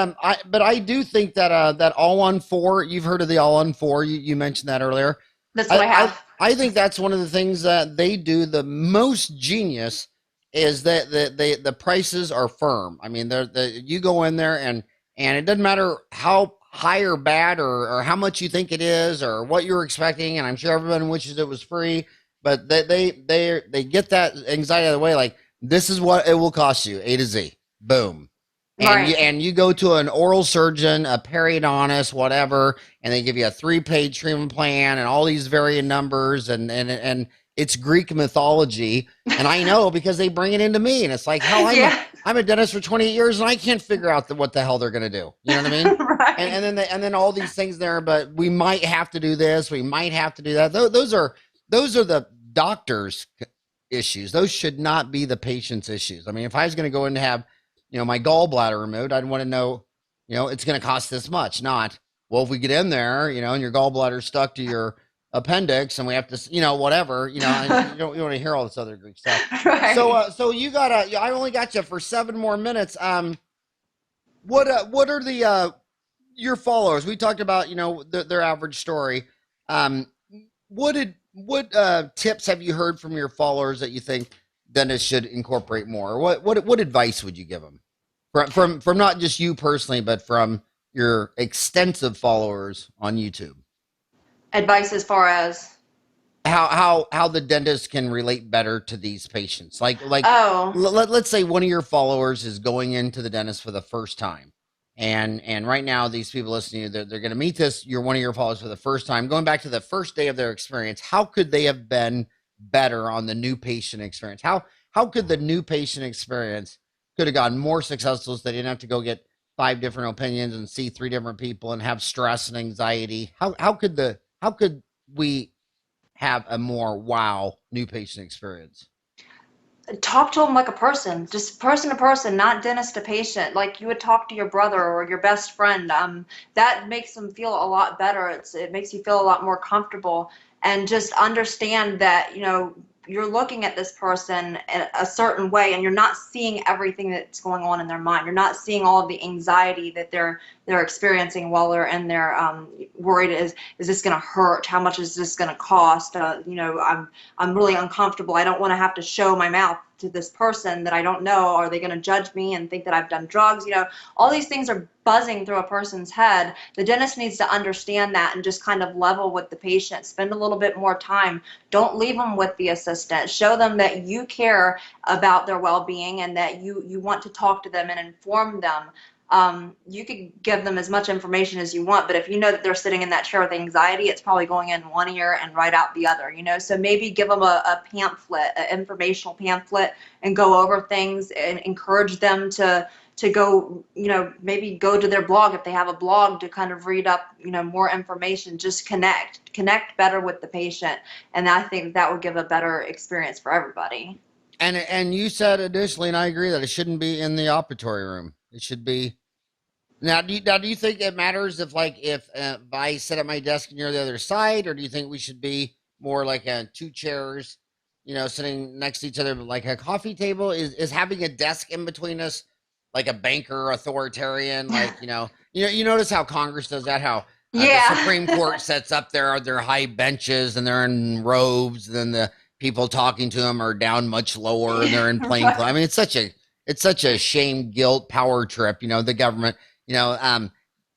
I do think that that all on four. You've heard of the all on four. You mentioned that earlier. That's what I have. I think that's one of the things that they do the most genius, is that the prices are firm. I mean, you go in there and it doesn't matter how high or bad or how much you think it is or what you're expecting. And I'm sure everyone wishes it was free, but they get that anxiety out of the way. Like, this is what it will cost you, A to Z. Boom. And you go to an oral surgeon, a periodontist, whatever, and they give you a 3-page treatment plan and all these varying numbers, and it's Greek mythology. And I know because they bring it into me, and it's like, hell, I'm a dentist for 28 years and I can't figure out what the hell they're gonna do. You know what I mean? Right. And then all these things there, but we might have to do this, we might have to do that. Those are the doctor's issues. Those should not be the patient's issues. I mean, if I was gonna go in to have my gallbladder removed, I'd want to know, it's going to cost this much, not, well, if we get in there, and your gallbladder's stuck to your appendix and we have to, whatever, and you don't want to hear all this other Greek stuff. Right. So you I only got you for 7 more minutes. What are your followers? We talked about, their average story. What tips have you heard from your followers that you think dentists should incorporate more? What advice would you give them from not just you personally, but from your extensive followers on YouTube? Advice as far as how the dentist can relate better to these patients. Let's say one of your followers is going into the dentist for the first time, and right now these people listening to you, they're going to meet you're one of your followers for the first time, going back to the first day of their experience. How could they have been better on the new patient experience? How could the new patient experience could have gotten more successful so they didn't have to go get 5 different opinions and see 3 different people and have stress and anxiety? How could we have a more wow new patient experience? Talk to them like a person, just person to person, not dentist to patient, like you would talk to your brother or your best friend. That makes them feel a lot better. It makes you feel a lot more comfortable, and just understand that you're looking at this person in a certain way, and you're not seeing everything that's going on in their mind. You're not seeing all of the anxiety that they're experiencing while they're in there, worried, is this going to hurt? How much is this going to cost? I'm really uncomfortable. I don't want to have to show my mouth to this person that I don't know. Are they going to judge me and think that I've done drugs? All these things are buzzing through a person's head. The dentist needs to understand that and just kind of level with the patient. Spend a little bit more time. Don't leave them with the assistant. Show them that you care about their well-being and that you want to talk to them and inform them. You could give them as much information as you want, but if you know that they're sitting in that chair with anxiety, it's probably going in one ear and right out the other, So maybe give them a pamphlet, an informational pamphlet, and go over things and encourage them to go, maybe go to their blog if they have a blog to kind of read up, more information. Just connect better with the patient. And I think that would give a better experience for everybody. And you said additionally, and I agree, that it shouldn't be in the operatory room. It should be. Now, do you think it matters if I sit at my desk and you're the other side, or do you think we should be more like two chairs, sitting next to each other, like a coffee table? Is having a desk in between us like a banker authoritarian? You notice how Congress does that? How the Supreme Court sets up their high benches and they're in robes, and then the people talking to them are down much lower and they're in plain clothes. I mean, it's such a shame, guilt, power trip. The government.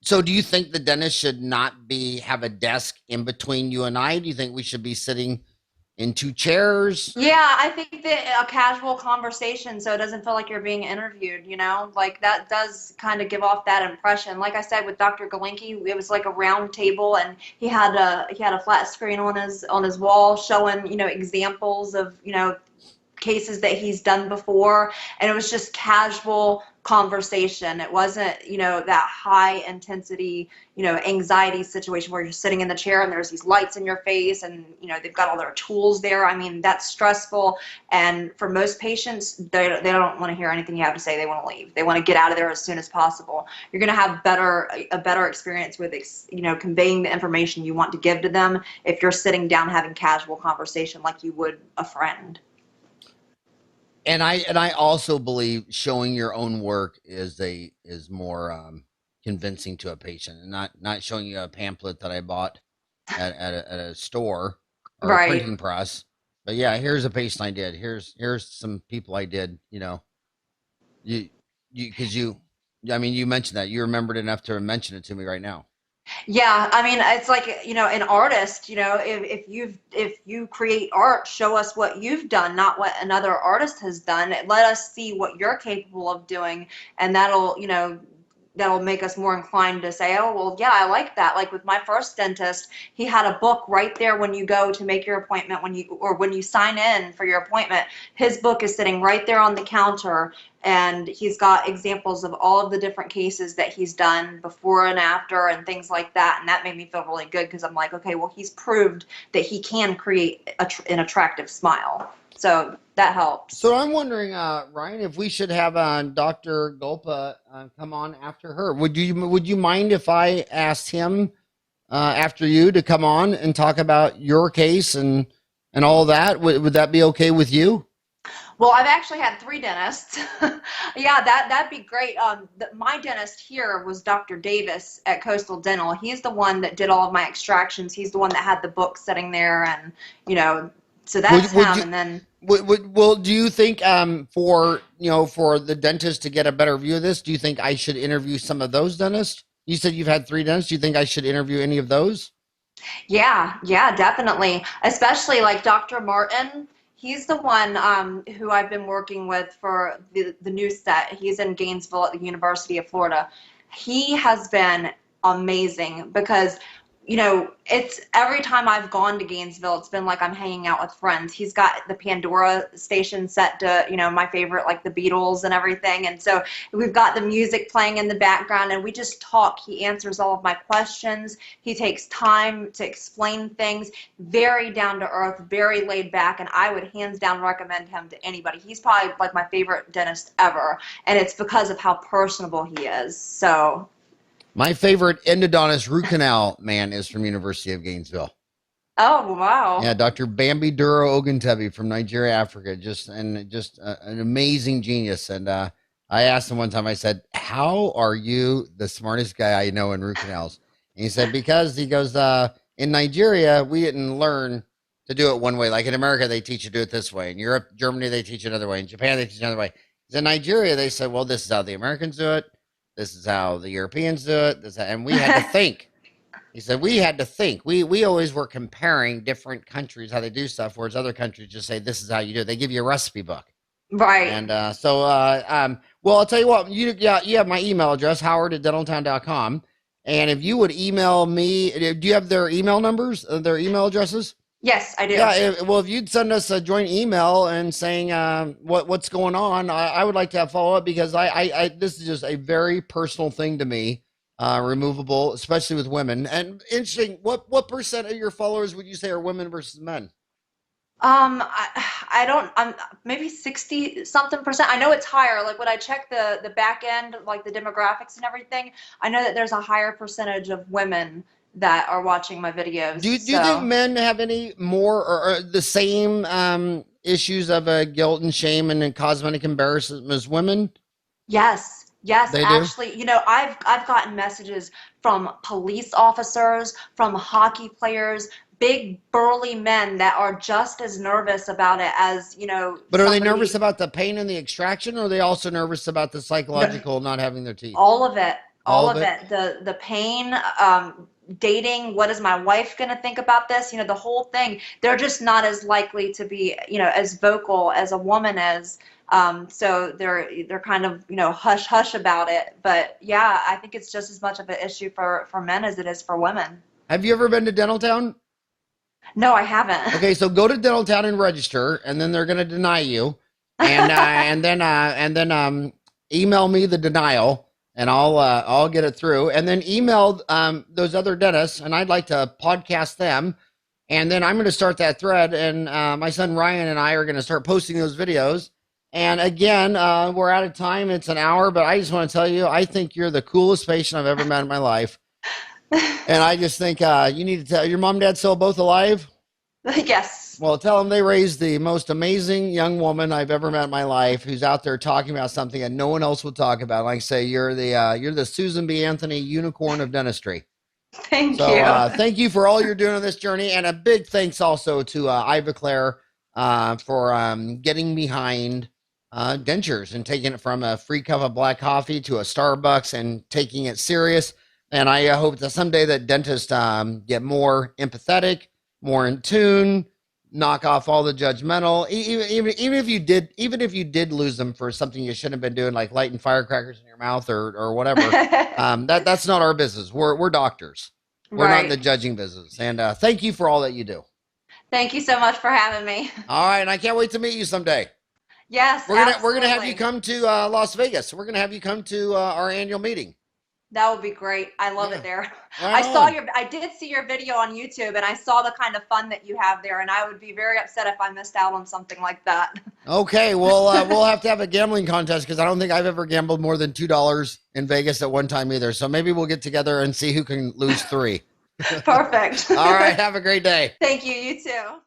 So do you think the dentist should not have a desk in between you and I? Do you think we should be sitting in two chairs? Yeah, I think that a casual conversation, so it doesn't feel like you're being interviewed, like that does kind of give off that impression. Like I said, with Dr. Galinki, it was like a round table, and he had a flat screen on his wall showing, examples of, cases that he's done before, and it was just casual conversation. It wasn't, that high intensity, anxiety situation where you're sitting in the chair and there's these lights in your face and, they've got all their tools there. I mean, that's stressful. And for most patients, they don't want to hear anything you have to say. They want to leave. They want to get out of there as soon as possible. You're going to have a better experience with, conveying the information you want to give to them if you're sitting down having casual conversation like you would a friend. And I also believe showing your own work is more convincing to a patient, and not showing you a pamphlet that I bought at a store or a printing press. But yeah, here's a patient I did. Here's some people I did. You mentioned that. You remembered enough to mention it to me right now. Yeah, I mean, it's like, an artist, if you create art, show us what you've done, not what another artist has done. Let us see what you're capable of doing, and that'll make us more inclined to say, oh, well, yeah, I like that. Like with my first dentist, he had a book right there when you go to make your appointment, when you sign in for your appointment. His book is sitting right there on the counter, and he's got examples of all of the different cases that he's done before and after and things like that. And that made me feel really good, because I'm like, okay, well, he's proved that he can create an attractive smile. So that helps. So I'm wondering, Ryan, if we should have Dr. Gulpa come on after her. Would you mind if I asked him after you to come on and talk about your case and all that? Would that be okay with you? Well, I've actually had 3 dentists. Yeah, that'd be great. My dentist here was Dr. Davis at Coastal Dental. He's the one that did all of my extractions. He's the one that had the book sitting there, and so that's him. And then, well, do you think for the dentist to get a better view of this, do you think I should interview some of those dentists? You said you've had 3 dentists. Do you think I should interview any of those? Yeah, definitely. Especially like Dr. Martin. He's the one who I've been working with for the new set. He's in Gainesville at the University of Florida. He has been amazing, because it's every time I've gone to Gainesville, it's been like I'm hanging out with friends. He's got the Pandora station set to, my favorite, like the Beatles and everything. And so we've got the music playing in the background, and we just talk. He answers all of my questions. He takes time to explain things, very down to earth, very laid back. And I would hands down recommend him to anybody. He's probably like my favorite dentist ever. And it's because of how personable he is. So. My favorite endodontist root canal man is from University of Gainesville. Oh, wow. Yeah, Dr. Bambi Duro Oguntebi from Nigeria, Africa, just an amazing genius. And I asked him one time, I said, "How are you the smartest guy I know in root canals?" And he said, "Because," he goes, "in Nigeria, we didn't learn to do it one way. Like in America, they teach you to do it this way. In Europe, Germany, they teach you another way. In Japan, they teach you another way. In Nigeria, they said, well, this is how the Americans do it. This is how the Europeans do it. And we had to think." He said, we had to think. We always were comparing different countries, how they do stuff, whereas other countries just say, this is how you do it. They give you a recipe book. Right. And well, I'll tell you what, you have my email address, howard@dentaltown.com. And if you would email me, do you have their email numbers, their email addresses? Yes, I do. Yeah, if you'd send us a joint email and saying what's going on, I would like to have follow up, because I this is just a very personal thing to me. Removable, especially with women. And interesting, what percent of your followers would you say are women versus men? I don't, maybe 60 something percent. I know it's higher. Like when I check the back end, like the demographics and everything, I know that there's a higher percentage of women that are watching my videos. Do you think men have any more or the same issues of guilt and shame and cosmetic embarrassment as women? Yes. Yes, They do? actually, I've gotten messages from police officers, from hockey players, big burly men that are just as nervous about it as, But are they nervous about the pain and the extraction, or are they also nervous about the psychological not having their teeth? All of it. All All of it. The pain, dating, what is my wife going to think about this? The whole thing. They're just not as likely to be, as vocal as a woman is. So they're kind of, hush hush about it. But yeah, I think it's just as much of an issue for men as it is for women. Have you ever been to Dental Town? No, I haven't. Okay, so go to Dental Town and register, and then they're going to deny you, and and then email me the denial, and I'll get it through, and then email those other dentists, and I'd like to podcast them, and then I'm going to start that thread, and my son Ryan and I are going to start posting those videos. And again, we're out of time. It's an hour, but I just want to tell you, I think you're the coolest patient I've ever met in my life. And I just think you need to tell your mom and dad still both alive? Yes. Well, tell them they raised the most amazing young woman I've ever met in my life, who's out there talking about something that no one else would talk about. Like I say, you're the Susan B. Anthony unicorn of dentistry. Thank you. Thank you for all you're doing on this journey. And a big thanks also to Iva Claire for getting behind dentures and taking it from a free cup of black coffee to a Starbucks and taking it serious. And I hope that someday that dentists get more empathetic, more in tune, knock off all the judgmental. Even if you did lose them for something you shouldn't have been doing, like lighting firecrackers in your mouth or whatever, that's not our business. We're doctors. We're not in the judging business. And thank you for all that you do. Thank you so much for having me. All right, and I can't wait to meet you someday. Yes, we're gonna have you come to Las Vegas. We're gonna have you come to our annual meeting. That would be great. I love it there. Right I did see your video on YouTube, and I saw the kind of fun that you have there, and I would be very upset if I missed out on something like that. Okay, well, we'll have to have a gambling contest, because I don't think I've ever gambled more than $2 in Vegas at one time either. So maybe we'll get together and see who can lose 3. Perfect. All right, have a great day. Thank you. You too.